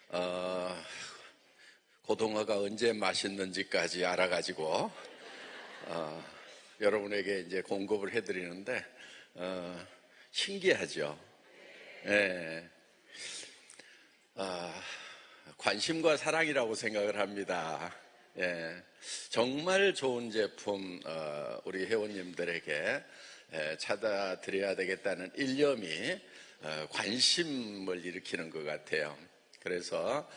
어, 고등어가 언제 맛있는지까지 알아가지고 여러분에게 이제 공급을 해드리는데 신기하죠. 예. 관심과 사랑이라고 생각을 합니다. 예. 정말 좋은 제품 우리 회원님들에게 찾아드려야 되겠다는 일념이 관심을 일으키는 것 같아요. 그래서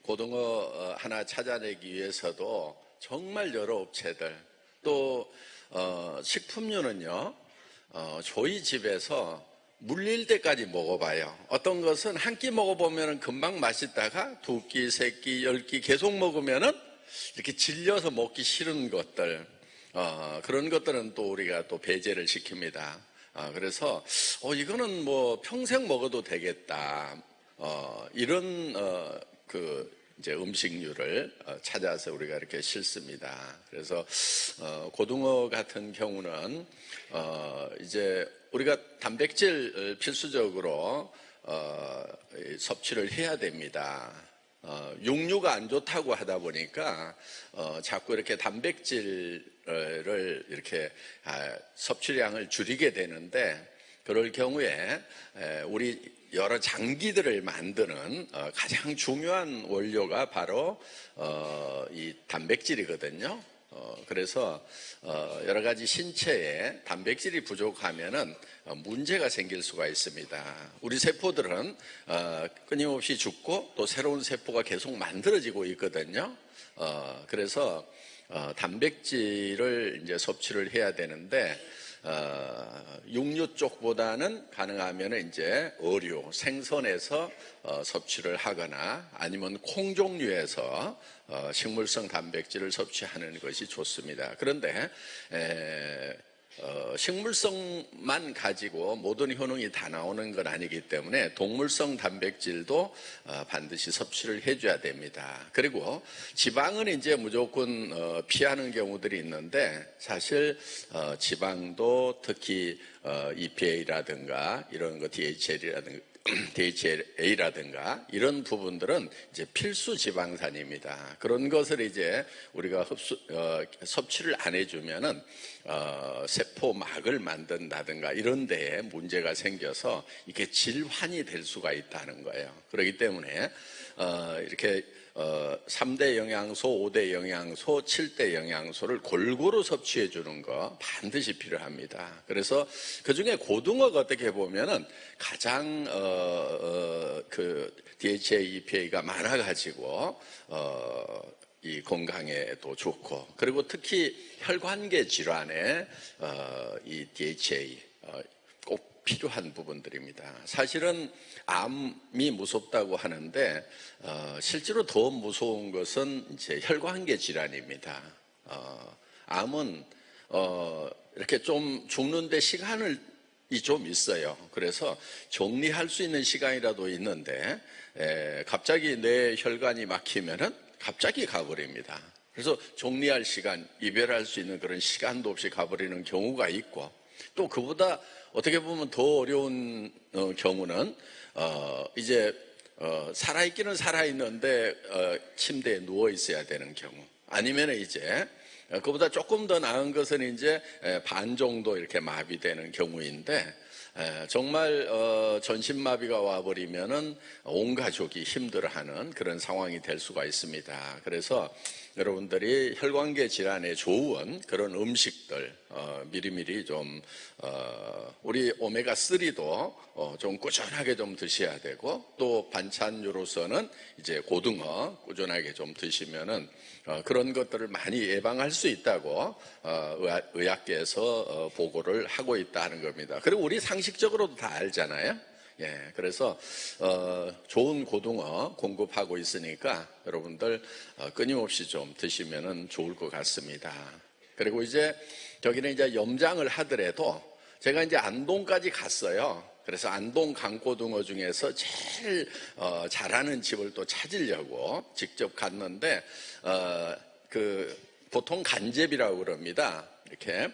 고등어 하나 찾아내기 위해서도 정말 여러 업체들, 또 식품류는요, 저희 집에서 물릴 때까지 먹어봐요. 어떤 것은 한 끼 먹어보면 금방 맛있다가 두 끼, 세 끼, 10끼 계속 먹으면은 이렇게 질려서 먹기 싫은 것들, 그런 것들은 또 우리가 또 배제를 시킵니다. 그래서 이거는 뭐 평생 먹어도 되겠다. 이런 이제 음식류를 찾아서 우리가 이렇게 싣습니다. 그래서 고등어 같은 경우는 이제 우리가 단백질 필수적으로 섭취를 해야 됩니다. 육류가 안 좋다고 하다 보니까 자꾸 이렇게 단백질을 이렇게 섭취량을 줄이게 되는데, 그럴 경우에 우리 여러 장기들을 만드는 가장 중요한 원료가 바로 이 단백질이거든요. 그래서 여러 가지 신체에 단백질이 부족하면은 문제가 생길 수가 있습니다. 우리 세포들은 끊임없이 죽고 또 새로운 세포가 계속 만들어지고 있거든요. 그래서 단백질을 이제 섭취를 해야 되는데, 육류 쪽보다는 가능하면 이제 어류, 생선에서 섭취를 하거나 아니면 콩 종류에서 식물성 단백질을 섭취하는 것이 좋습니다. 그런데 식물성만 가지고 모든 효능이 다 나오는 건 아니기 때문에 동물성 단백질도 반드시 섭취를 해줘야 됩니다. 그리고 지방은 이제 무조건 피하는 경우들이 있는데, 사실 지방도 특히 EPA라든가 이런 거 DHA라든가 이런 부분들은 이제 필수 지방산입니다. 그런 것을 이제 우리가 섭취를 안 해주면은 세포막을 만든다든가 이런 데에 문제가 생겨서 이게 질환이 될 수가 있다는 거예요. 그렇기 때문에 이렇게 3대 영양소, 5대 영양소, 7대 영양소를 골고루 섭취해 주는 거 반드시 필요합니다. 그래서 그 중에 고등어가 어떻게 보면은 가장 DHA, EPA가 많아가지고 이 건강에도 좋고, 그리고 특히 혈관계 질환에 이 DHA 꼭 필요한 부분들입니다. 사실은 암이 무섭다고 하는데 실제로 더 무서운 것은 이제 혈관계 질환입니다. 암은 이렇게 좀 죽는데 시간이 좀 있어요. 그래서 정리할 수 있는 시간이라도 있는데 갑자기 내 혈관이 막히면은 갑자기 가버립니다. 그래서 정리할 시간, 이별할 수 있는 그런 시간도 없이 가버리는 경우가 있고, 또 그보다 어떻게 보면 더 어려운 경우는 이제 살아있기는 살아있는데 침대에 누워 있어야 되는 경우, 아니면 이제 그보다 조금 더 나은 것은 이제 반 정도 이렇게 마비되는 경우인데, 정말 전신마비가 와버리면은 온 가족이 힘들어하는 그런 상황이 될 수가 있습니다. 그래서 여러분들이 혈관계 질환에 좋은 그런 음식들 미리미리 좀 우리 오메가3도 좀 꾸준하게 좀 드셔야 되고, 또 반찬류로서는 이제 고등어 꾸준하게 좀 드시면은 그런 것들을 많이 예방할 수 있다고 의학계에서 보고를 하고 있다는 겁니다. 그리고 우리 상식적으로도 다 알잖아요. 예, 그래서 좋은 고등어 공급하고 있으니까 여러분들 끊임없이 좀 드시면은 좋을 것 같습니다. 그리고 이제 저기는 이제 염장을 하더라도, 제가 이제 안동까지 갔어요. 그래서 안동 강고등어 중에서 제일 잘하는 집을 또 찾으려고 직접 갔는데 보통 간제비라고 그럽니다. 이렇게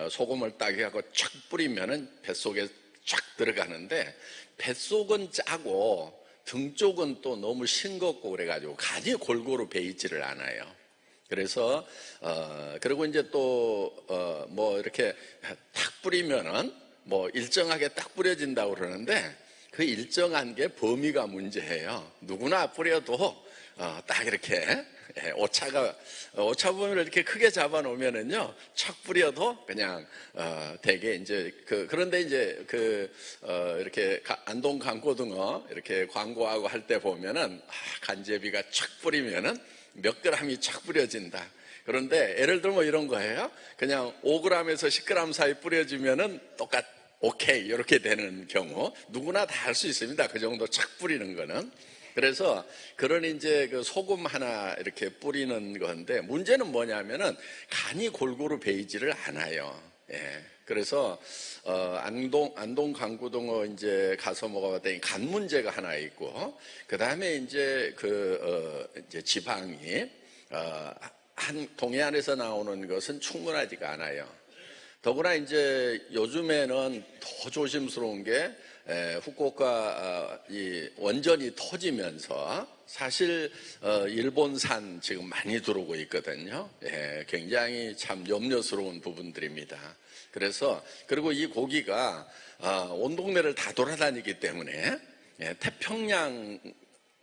소금을 딱 해갖고 촥 뿌리면은 뱃속에 쫙 들어가는데, 뱃속은 짜고 등 쪽은 또 너무 싱겁고 그래가지고 간이 골고루 배이지를 않아요. 그래서 그리고 이제 또 뭐 이렇게 탁 뿌리면은 뭐 일정하게 딱 뿌려진다고 그러는데 그 일정한 게 범위가 문제예요. 누구나 뿌려도 딱 이렇게 오차 범위를 이렇게 크게 잡아 놓으면은요 척 뿌려도 그냥 되게 이제 그런데 이제 이렇게 안동 강고등어 이렇게 광고하고 할 때 보면은 간제비가 척 뿌리면은 몇 그램이 척 뿌려진다. 그런데 예를 들면 이런 거예요. 그냥 5g에서 10g 사이 뿌려주면은 오케이 이렇게 되는 경우 누구나 다 할 수 있습니다. 그 정도 착 뿌리는 거는. 그래서 그런 이제 그 소금 하나 이렇게 뿌리는 건데 문제는 뭐냐면은 간이 골고루 배이지를 않아요. 예. 그래서 안동 강구동어 이제 가서 먹어봤더니 간 문제가 하나 있고 그 다음에 이제 이제 지방이 한 동해안에서 나오는 것은 충분하지가 않아요. 더구나 이제 요즘에는 더 조심스러운 게 후쿠오카 이 원전이 터지면서 사실 일본산 지금 많이 들어오고 있거든요. 예, 굉장히 참 염려스러운 부분들입니다. 그래서 그리고 이 고기가 온 동네를 다 돌아다니기 때문에 태평양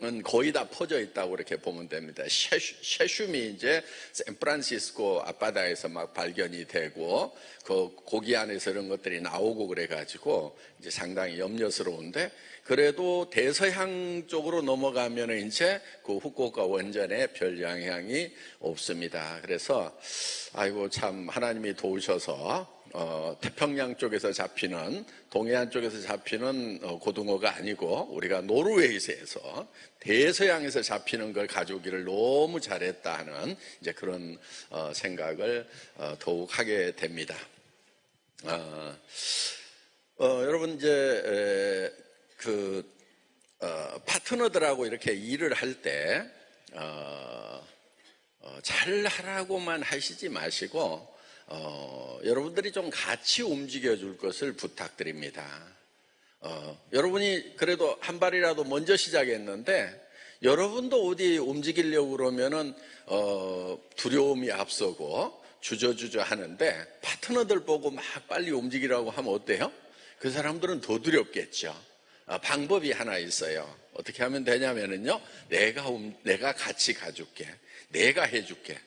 은 거의 다 퍼져 있다고 이렇게 보면 됩니다. 셰슘이 이제 샌프란시스코 앞바다에서 막 발견이 되고 그 고기 안에서 이런 것들이 나오고 그래가지고 이제 상당히 염려스러운데 그래도 대서양 쪽으로 넘어가면 이제 그 후쿠오카 원전에 별 영향이 없습니다. 그래서 아이고 참 하나님이 도우셔서 태평양 쪽에서 잡히는 동해안 쪽에서 잡히는 고등어가 아니고 우리가 노르웨이에서 대서양에서 잡히는 걸 가져오기를 너무 잘했다 하는 이제 그런 생각을 더욱 하게 됩니다. 여러분 이제 파트너들하고 이렇게 일을 할 때 잘 하라고만 하시지 마시고 여러분들이 좀 같이 움직여 줄 것을 부탁드립니다. 여러분이 그래도 한 발이라도 먼저 시작했는데 여러분도 어디 움직이려고 그러면은 두려움이 앞서고 주저주저 하는데 파트너들 보고 막 빨리 움직이라고 하면 어때요? 그 사람들은 더 두렵겠죠. 방법이 하나 있어요. 어떻게 하면 되냐면은요, 내가 같이 가줄게. 내가 해줄게.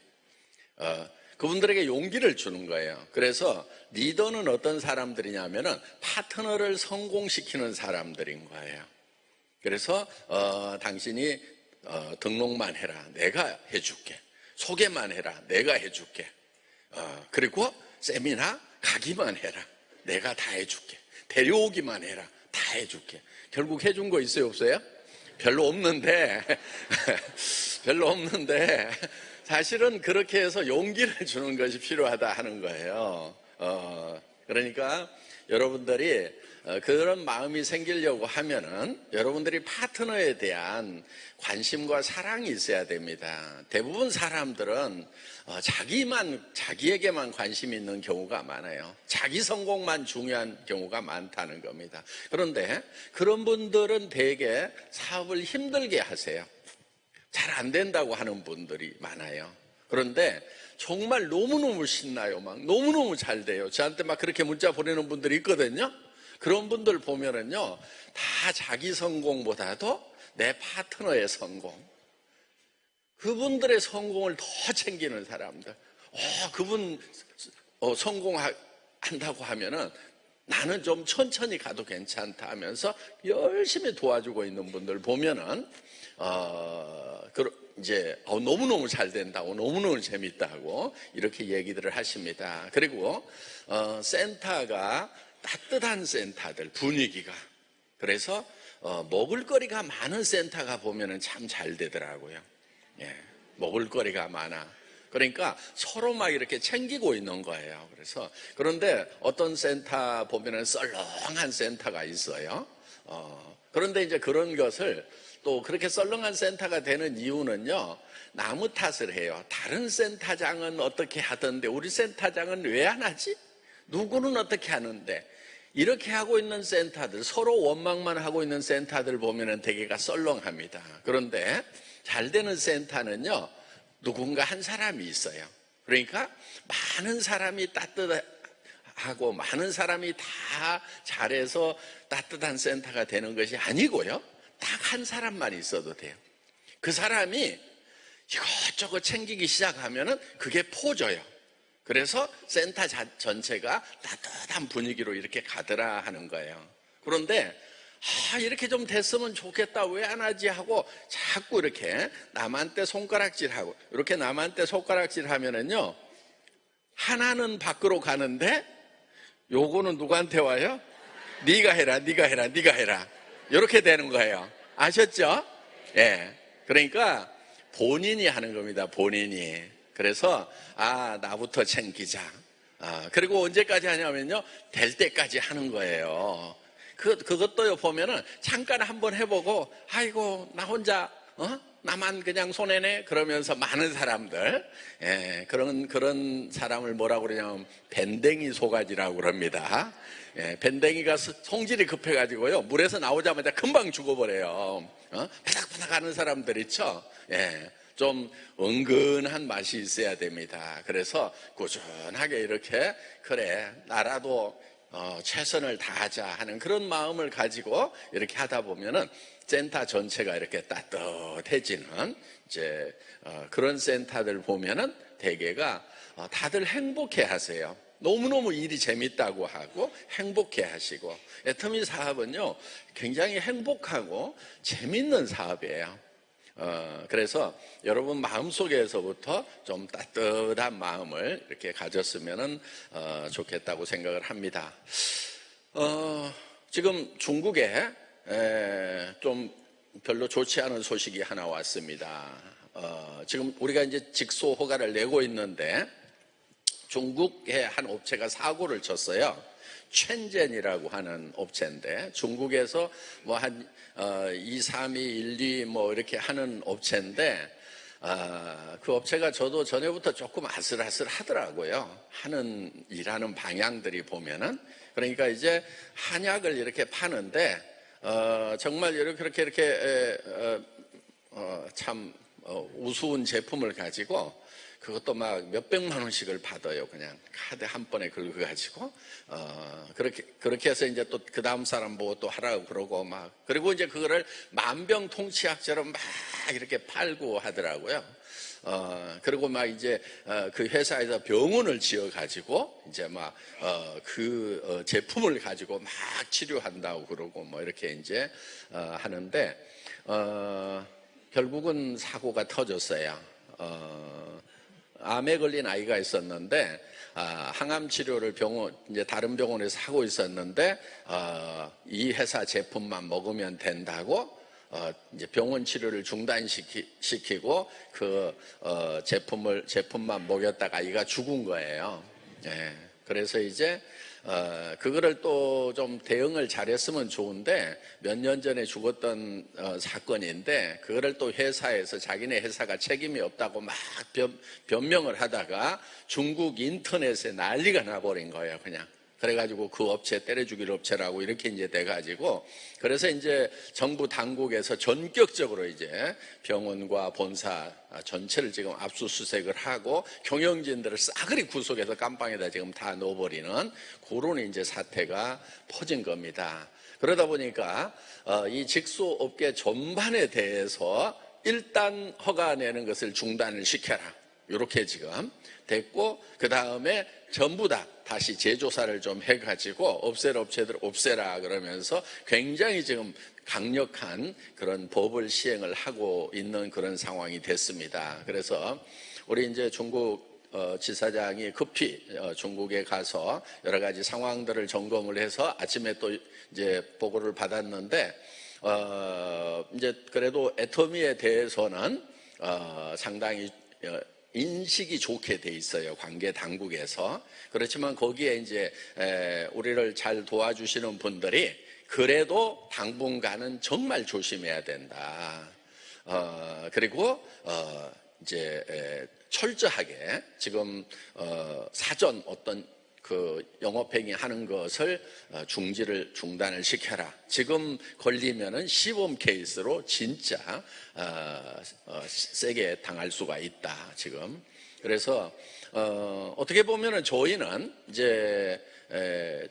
그분들에게 용기를 주는 거예요. 그래서 리더는 어떤 사람들이냐면은 파트너를 성공시키는 사람들인 거예요. 그래서 당신이 등록만 해라. 내가 해줄게. 소개만 해라. 내가 해줄게. 그리고 세미나 가기만 해라. 내가 다 해줄게. 데려오기만 해라. 다 해줄게. 결국 해준 거 있어요, 없어요? 별로 없는데 사실은 그렇게 해서 용기를 주는 것이 필요하다 하는 거예요. 그러니까 여러분들이 그런 마음이 생기려고 하면은 여러분들이 파트너에 대한 관심과 사랑이 있어야 됩니다. 대부분 사람들은 자기에게만 관심이 있는 경우가 많아요. 자기 성공만 중요한 경우가 많다는 겁니다. 그런데 그런 분들은 대개 사업을 힘들게 하세요. 잘 안 된다고 하는 분들이 많아요. 그런데 정말 너무너무 신나요. 막 너무너무 잘 돼요. 저한테 막 그렇게 문자 보내는 분들이 있거든요. 그런 분들 보면은요, 다 자기 성공보다도 내 파트너의 성공, 그분들의 성공을 더 챙기는 사람들. 그분 성공한다고 하면은 나는 좀 천천히 가도 괜찮다 하면서 열심히 도와주고 있는 분들 보면은 이제 너무너무 잘 된다고, 너무너무 재밌다고 이렇게 얘기들을 하십니다. 그리고 센터가 따뜻한 센터들, 분위기가, 그래서 먹을거리가 많은 센터가 보면은 참 잘 되더라고요. 예, 먹을거리가 많아. 그러니까 서로 막 이렇게 챙기고 있는 거예요. 그래서 그런데 어떤 센터 보면은 썰렁한 센터가 있어요. 그런데 이제 그런 것을 또 그렇게 썰렁한 센터가 되는 이유는요, 나무 탓을 해요. 다른 센터장은 어떻게 하던데 우리 센터장은 왜 안 하지? 누구는 어떻게 하는데? 이렇게 하고 있는 센터들, 서로 원망만 하고 있는 센터들 보면은 대개가 썰렁합니다. 그런데 잘 되는 센터는요, 누군가 한 사람이 있어요. 그러니까 많은 사람이 따뜻하고 많은 사람이 다 잘해서 따뜻한 센터가 되는 것이 아니고요, 딱 한 사람만 있어도 돼요. 그 사람이 이것저것 챙기기 시작하면은 그게 퍼져요. 그래서 센터 전체가 따뜻한 분위기로 이렇게 가더라 하는 거예요. 그런데 이렇게 좀 됐으면 좋겠다, 왜 안 하지 하고 자꾸 이렇게 남한테 손가락질하고, 이렇게 남한테 손가락질 하면은요, 하나는 밖으로 가는데 요거는 누구한테 와요? 네가 해라, 네가 해라, 네가 해라, 이렇게 되는 거예요. 아셨죠? 예. 그러니까 본인이 하는 겁니다. 본인이. 그래서 나부터 챙기자. 그리고 언제까지 하냐면요, 될 때까지 하는 거예요. 그것도요, 보면은 잠깐 한번 해보고, 아이고 나 혼자 나만 그냥 손해네 그러면서 많은 사람들, 그런 사람을 뭐라고 그러냐면 밴댕이 소가지라고 그럽니다. 밴댕이가 성질이 급해가지고요, 물에서 나오자마자 금방 죽어버려요. 바닥바닥 하는 사람들 있죠. 좀 은근한 맛이 있어야 됩니다. 그래서 꾸준하게 이렇게, 그래 나라도 최선을 다하자 하는 그런 마음을 가지고 이렇게 하다 보면은 센터 전체가 이렇게 따뜻해지는 이제 그런 센터들 보면은 대개가 다들 행복해 하세요. 너무너무 일이 재밌다고 하고 행복해 하시고, 애터미 사업은요 굉장히 행복하고 재밌는 사업이에요. 그래서 여러분 마음속에서부터 좀 따뜻한 마음을 이렇게 가졌으면 좋겠다고 생각을 합니다. 지금 중국에 좀 별로 좋지 않은 소식이 하나 왔습니다. 지금 우리가 이제 직소 허가를 내고 있는데 중국의 한 업체가 사고를 쳤어요. 첸젠이라고 하는 업체인데, 중국에서 뭐 한 2, 3위, 1, 2 뭐 이렇게 하는 업체인데, 그 업체가 저도 전에부터 조금 아슬아슬 하더라고요. 일하는 방향들이 보면은. 그러니까 이제 한약을 이렇게 파는데, 정말 이렇게 참 우스운 제품을 가지고, 그것도 막 몇백만 원씩을 받아요. 그냥 카드 한 번에 긁어가지고, 그렇게 해서 이제 또 그 다음 사람 보고 또 하라고 그러고 막, 그리고 이제 그거를 만병통치약처럼 막 이렇게 팔고 하더라고요. 그리고 막 이제 그 회사에서 병원을 지어가지고 이제 막 그 제품을 가지고 막 치료한다고 그러고 뭐 이렇게 이제 하는데, 결국은 사고가 터졌어요. 암에 걸린 아이가 있었는데, 항암 치료를 이제 다른 병원에서 하고 있었는데, 이 회사 제품만 먹으면 된다고, 이제 병원 치료를 중단시키고, 제품만 먹였다가 아이가 죽은 거예요. 그래서 이제, 그거를 또 좀 대응을 잘했으면 좋은데, 몇 년 전에 죽었던 사건인데, 그거를 또 회사에서 자기네 회사가 책임이 없다고 막 변명을 하다가 중국 인터넷에 난리가 나버린 거예요, 그냥. 그래가지고 그 업체 때려 죽일 업체라고 이렇게 이제 돼가지고, 그래서 이제 정부 당국에서 전격적으로 이제 병원과 본사 전체를 지금 압수수색을 하고 경영진들을 싸그리 구속해서 깜빵에다 지금 다 넣어버리는 그런 이제 사태가 퍼진 겁니다. 그러다 보니까 이 직소업계 전반에 대해서 일단 허가 내는 것을 중단을 시켜라, 이렇게 지금 됐고, 그 다음에 전부 다 다시 재조사를 좀 해가지고 없앨 업체들 없애라 그러면서 굉장히 지금 강력한 그런 법을 시행을 하고 있는 그런 상황이 됐습니다. 그래서 우리 이제 중국 지사장이 급히 중국에 가서 여러 가지 상황들을 점검을 해서 아침에 또 이제 보고를 받았는데, 이제 그래도 애터미에 대해서는 상당히 인식이 좋게 돼 있어요, 관계 당국에서. 그렇지만 거기에 이제 우리를 잘 도와주시는 분들이 그래도 당분간은 정말 조심해야 된다. 그리고 이제 철저하게 지금 사전 어떤 그 영업행위 하는 것을 중단을 시켜라. 지금 걸리면은 시범 케이스로 진짜 세게 당할 수가 있다. 지금. 그래서 어떻게 보면은 저희는 이제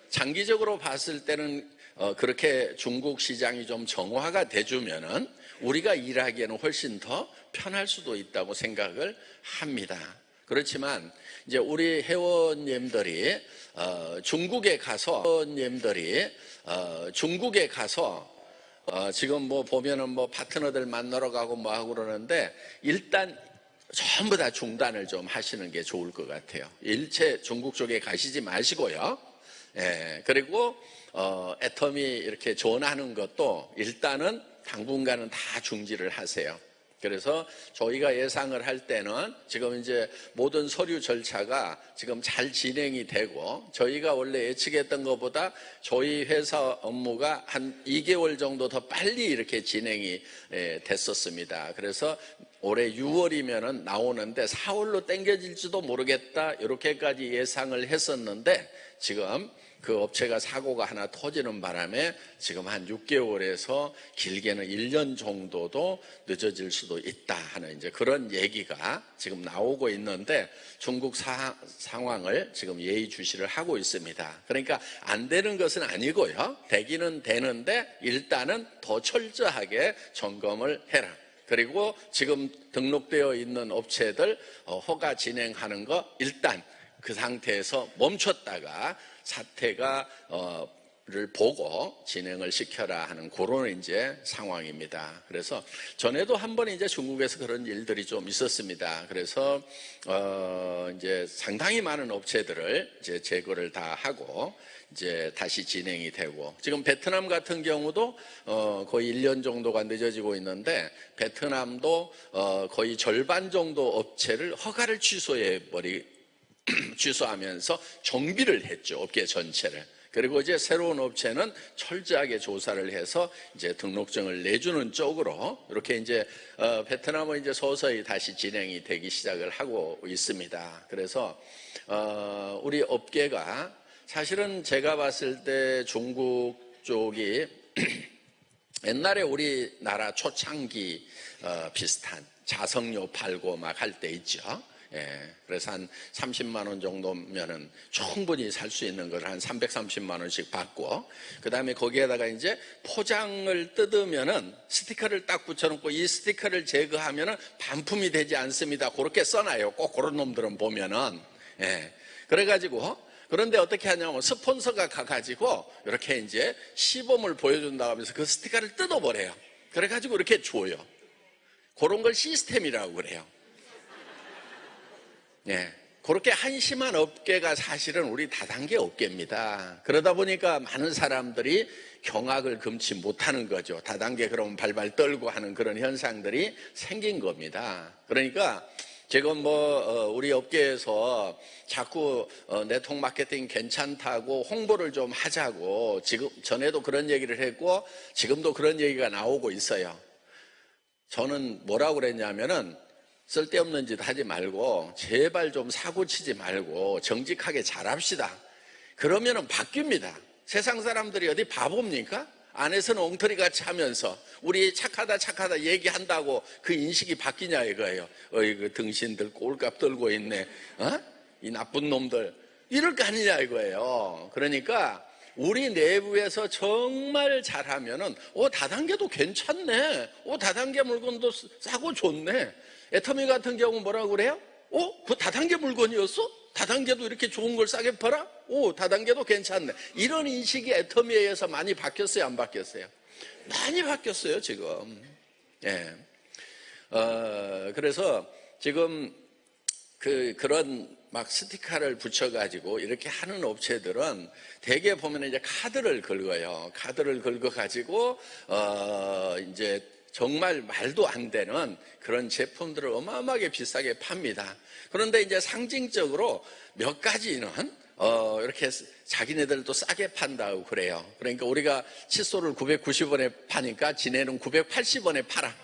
장기적으로 봤을 때는 그렇게 중국 시장이 좀 정화가 돼주면은 우리가 일하기에는 훨씬 더 편할 수도 있다고 생각을 합니다. 그렇지만 이제 우리 회원님들이 중국에 가서 지금 뭐 보면은 뭐 파트너들 만나러 가고 뭐 하고 그러는데 일단 전부 다 중단을 좀 하시는 게 좋을 것 같아요. 일체 중국 쪽에 가시지 마시고요. 예, 그리고 애터미 이렇게 전하는 것도 일단은 당분간은 다 중지를 하세요. 그래서 저희가 예상을 할 때는 지금 이제 모든 서류 절차가 지금 잘 진행이 되고 저희가 원래 예측했던 것보다 저희 회사 업무가 한 2개월 정도 더 빨리 이렇게 진행이 됐었습니다. 그래서 올해 6월이면은 나오는데 4월로 당겨질지도 모르겠다 이렇게까지 예상을 했었는데 지금 그 업체가 사고가 하나 터지는 바람에 지금 한 6개월에서 길게는 1년 정도도 늦어질 수도 있다 하는 이제 그런 얘기가 지금 나오고 있는데 중국 상황을 지금 예의주시를 하고 있습니다. 그러니까 안 되는 것은 아니고요. 되기는 되는데 일단은 더 철저하게 점검을 해라. 그리고 지금 등록되어 있는 업체들 허가 진행하는 거 일단 그 상태에서 멈췄다가 사태가 를 보고 진행을 시켜라 하는 그런 이제 상황입니다. 그래서 전에도 한 번 이제 중국에서 그런 일들이 좀 있었습니다. 그래서 이제 상당히 많은 업체들을 이제 제거를 다 하고 이제 다시 진행이 되고 지금 베트남 같은 경우도 거의 1년 정도가 늦어지고 있는데 베트남도 거의 절반 정도 업체를 허가를 취소하면서 정비를 했죠. 업계 전체를. 그리고 이제 새로운 업체는 철저하게 조사를 해서 이제 등록증을 내주는 쪽으로 이렇게 이제 베트남은 이제 서서히 다시 진행이 되기 시작을 하고 있습니다. 그래서 우리 업계가 사실은 제가 봤을 때 중국 쪽이 옛날에 우리나라 초창기 비슷한 자석료 팔고 막 할 때 있죠. 예, 그래서 한 30만 원 정도면은 충분히 살 수 있는 걸 한 330만 원씩 받고, 그 다음에 거기에다가 이제 포장을 뜯으면은 스티커를 딱 붙여놓고 이 스티커를 제거하면은 반품이 되지 않습니다. 그렇게 써놔요. 꼭 그런 놈들은 보면은. 예, 그래가지고 그런데 어떻게 하냐면 스폰서가 가가지고 이렇게 이제 시범을 보여준다고 하면서 그 스티커를 뜯어버려요. 그래가지고 이렇게 줘요. 그런 걸 시스템이라고 그래요. 예, 그렇게 한심한 업계가 사실은 우리 다단계 업계입니다. 그러다 보니까 많은 사람들이 경악을 금치 못하는 거죠. 다단계 그러면 발발 떨고 하는 그런 현상들이 생긴 겁니다. 그러니까 지금 우리 업계에서 자꾸 네트워크 마케팅 괜찮다고 홍보를 좀 하자고 지금 전에도 그런 얘기를 했고 지금도 그런 얘기가 나오고 있어요. 저는 뭐라고 그랬냐면은 쓸데없는 짓 하지 말고 제발 좀 사고치지 말고 정직하게 잘합시다. 그러면은 바뀝니다. 세상 사람들이 어디 바보입니까? 안에서는 엉터리같이 하면서 우리 착하다 얘기한다고 그 인식이 바뀌냐 이거예요. 그 등신들 꼴값 떨고 있네. 이 나쁜 놈들. 이럴 거 아니냐 이거예요. 그러니까 우리 내부에서 정말 잘하면은 다단계도 괜찮네. 다단계 물건도 싸고 좋네. 애터미 같은 경우 뭐라고 그래요? 그 다단계 물건이었어? 다단계도 이렇게 좋은 걸 싸게 팔아? 다단계도 괜찮네. 이런 인식이 애터미에 의해서 많이 바뀌었어요? 안 바뀌었어요? 많이 바뀌었어요, 지금. 예. 그래서 지금 그런 막 스티커를 붙여가지고 이렇게 하는 업체들은 대개 보면 이제 카드를 긁어요. 카드를 긁어가지고, 이제 정말 말도 안 되는 그런 제품들을 어마어마하게 비싸게 팝니다. 그런데 이제 상징적으로 몇 가지는 이렇게 자기네들도 싸게 판다고 그래요. 그러니까 우리가 칫솔을 990원에 파니까 지네는 980원에 팔아.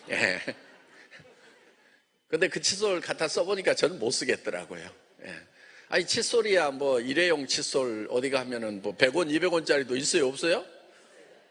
예. 근데 그 칫솔 갖다 써보니까 저는 못 쓰겠더라고요. 예. 아니, 칫솔이야, 뭐, 일회용 칫솔 어디 가면은 뭐, 100원, 200원짜리도 있어요, 없어요?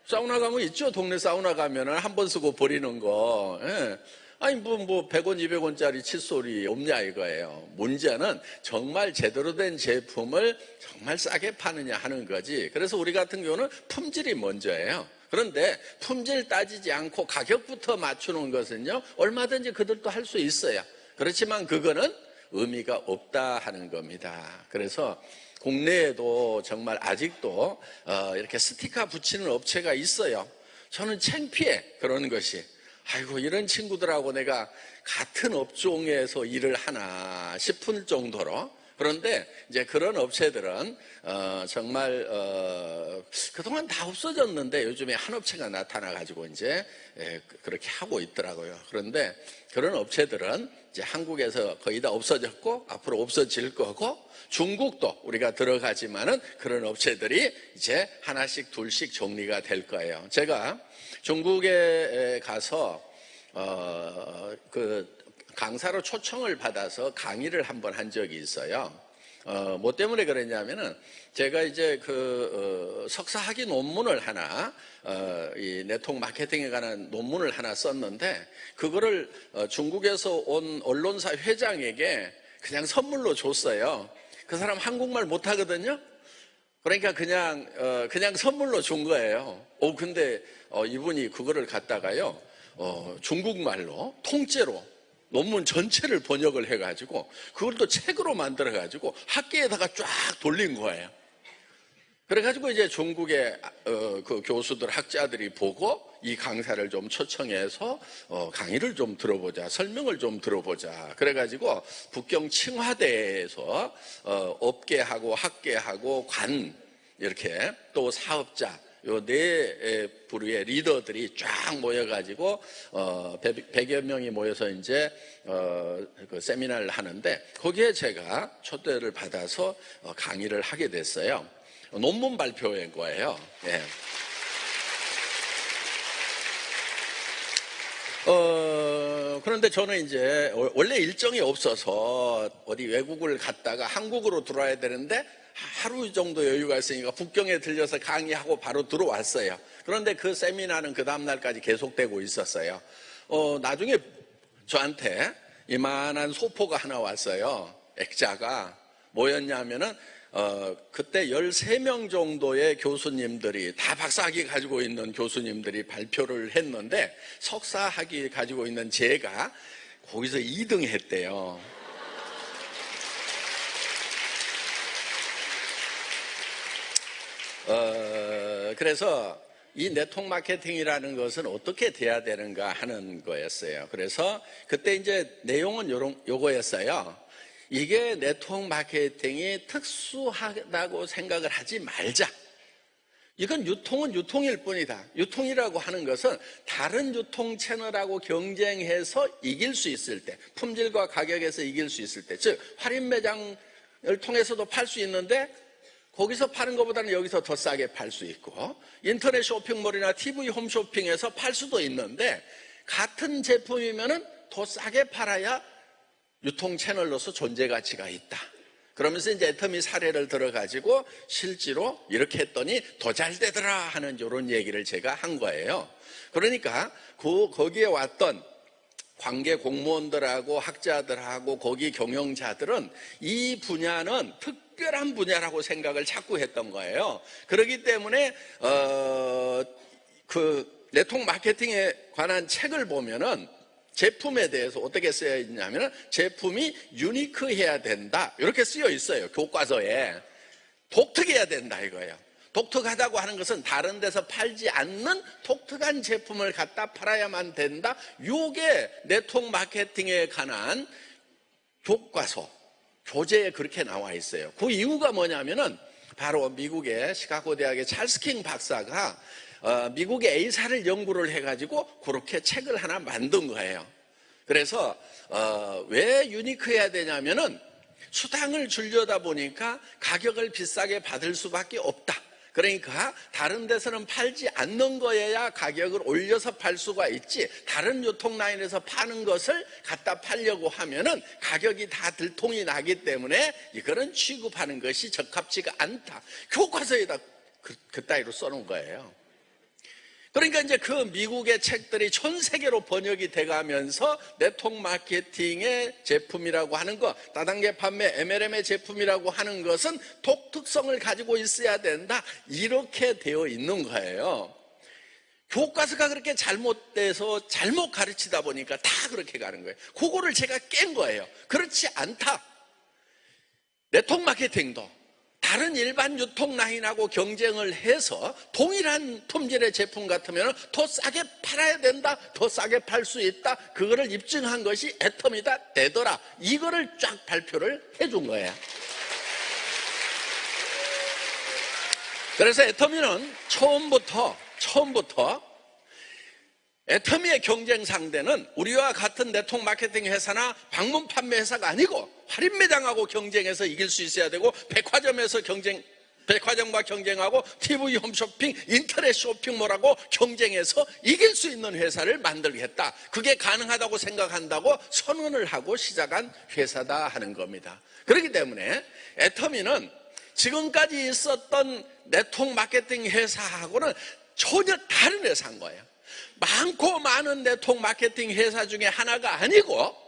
사우나 가면 있죠. 동네 사우나 가면은 한 번 쓰고 버리는 거. 예. 아니, 뭐, 100원, 200원짜리 칫솔이 없냐 이거예요. 문제는 정말 제대로 된 제품을 정말 싸게 파느냐 하는 거지. 그래서 우리 같은 경우는 품질이 먼저예요. 그런데 품질 따지지 않고 가격부터 맞추는 것은요, 얼마든지 그들도 할 수 있어요. 그렇지만 그거는 의미가 없다 하는 겁니다. 그래서 국내에도 정말 아직도 이렇게 스티커 붙이는 업체가 있어요. 저는 창피해, 그런 것이. 아이고, 이런 친구들하고 내가 같은 업종에서 일을 하나 싶을 정도로. 그런데 이제 그런 업체들은 정말 그동안 다 없어졌는데 요즘에 한 업체가 나타나 가지고 이제 그렇게 하고 있더라고요. 그런데 그런 업체들은 이제 한국에서 거의 다 없어졌고 앞으로 없어질 거고, 중국도 우리가 들어가지만은 그런 업체들이 이제 하나씩 둘씩 정리가 될 거예요. 제가 중국에 가서 그 강사로 초청을 받아서 강의를 한번 한 적이 있어요. 뭐 때문에 그랬냐면은 제가 이제 석사 학위 논문을 하나, 이 네트워크 마케팅에 관한 논문을 하나 썼는데, 그거를 중국에서 온 언론사 회장에게 그냥 선물로 줬어요. 그 사람 한국말 못하거든요. 그러니까 그냥 선물로 준 거예요. 근데 이분이 그거를 갖다가요, 중국말로 통째로 논문 전체를 번역을 해가지고 그걸 또 책으로 만들어가지고 학계에다가 쫙 돌린 거예요. 그래가지고 이제 중국의 그 교수들, 학자들이 보고 이 강사를 좀 초청해서 강의를 좀 들어보자, 설명을 좀 들어보자. 그래가지고 북경 칭화대에서 업계하고 학계하고 관, 이렇게 또 사업자, 요 네 부류의 리더들이 쫙 모여가지고 100여 명이 모여서 이제 그 세미나를 하는데, 거기에 제가 초대를 받아서 강의를 하게 됐어요. 논문 발표인 거예요. 예. 그런데 저는 이제 원래 일정이 없어서 어디 외국을 갔다가 한국으로 들어와야 되는데 하루 정도 여유가 있으니까 북경에 들려서 강의하고 바로 들어왔어요. 그런데 그 세미나는 그 다음날까지 계속되고 있었어요. 나중에 저한테 이만한 소포가 하나 왔어요. 액자가 뭐였냐면은 그때 13명 정도의 교수님들이, 다 박사학위 가지고 있는 교수님들이 발표를 했는데 석사학위 가지고 있는 제가 거기서 2등 했대요. 그래서 이 네트워크 마케팅이라는 것은 어떻게 돼야 되는가 하는 거였어요. 그래서 그때 이제 내용은 요거였어요. 이게 네트워크 마케팅이 특수하다고 생각을 하지 말자. 이건 유통은 유통일 뿐이다. 유통이라고 하는 것은 다른 유통 채널하고 경쟁해서 이길 수 있을 때, 품질과 가격에서 이길 수 있을 때, 즉 할인 매장을 통해서도 팔 수 있는데 거기서 파는 것보다는 여기서 더 싸게 팔 수 있고, 인터넷 쇼핑몰이나 TV 홈쇼핑에서 팔 수도 있는데 같은 제품이면은 더 싸게 팔아야 유통 채널로서 존재 가치가 있다. 그러면서 이제 애터미 사례를 들어가지고 실제로 이렇게 했더니 더 잘 되더라 하는 이런 얘기를 제가 한 거예요. 그러니까 거기에 왔던 관계 공무원들하고 학자들하고 거기 경영자들은 이 분야는 특별한 분야라고 생각을 자꾸 했던 거예요. 그렇기 때문에 그 네트워크 마케팅에 관한 책을 보면은 제품에 대해서 어떻게 쓰여 있냐면 제품이 유니크해야 된다 이렇게 쓰여 있어요. 교과서에. 독특해야 된다 이거예요. 독특하다고 하는 것은 다른 데서 팔지 않는 독특한 제품을 갖다 팔아야만 된다. 이게 네트워크 마케팅에 관한 교과서, 교재에 그렇게 나와 있어요. 그 이유가 뭐냐면은 바로 미국의 시카고 대학의 찰스 킹 박사가 미국의 A사를 연구를 해가지고 그렇게 책을 하나 만든 거예요. 그래서 왜 유니크해야 되냐면은 수당을 주려다 보니까 가격을 비싸게 받을 수밖에 없다. 그러니까 다른 데서는 팔지 않는 거여야 가격을 올려서 팔 수가 있지, 다른 유통라인에서 파는 것을 갖다 팔려고 하면은 가격이 다 들통이 나기 때문에 이거는 취급하는 것이 적합지가 않다. 교과서에다 그따위로 써놓은 거예요. 그러니까 이제 그 미국의 책들이 전 세계로 번역이 돼가면서 네트워크 마케팅의 제품이라고 하는 것, 다단계 판매 MLM의 제품이라고 하는 것은 독특성을 가지고 있어야 된다, 이렇게 되어 있는 거예요. 교과서가 그렇게 잘못돼서 잘못 가르치다 보니까 다 그렇게 가는 거예요. 그거를 제가 깬 거예요. 그렇지 않다. 네트워크 마케팅도 다른 일반 유통 라인하고 경쟁을 해서 동일한 품질의 제품 같으면 더 싸게 팔아야 된다, 더 싸게 팔 수 있다, 그거를 입증한 것이 애텀이다, 되더라, 이거를 쫙 발표를 해준 거예요. 그래서 애터미는 처음부터 애터미의 경쟁 상대는 우리와 같은 네트워크 마케팅 회사나 방문 판매 회사가 아니고 할인 매장하고 경쟁해서 이길 수 있어야 되고, 백화점과 경쟁하고 TV 홈쇼핑, 인터넷 쇼핑몰하고 경쟁해서 이길 수 있는 회사를 만들겠다, 그게 가능하다고 생각한다고 선언을 하고 시작한 회사다 하는 겁니다. 그렇기 때문에 애터미는 지금까지 있었던 네트워크 마케팅 회사하고는 전혀 다른 회사인 거예요. 많고 많은 네트워크 마케팅 회사 중에 하나가 아니고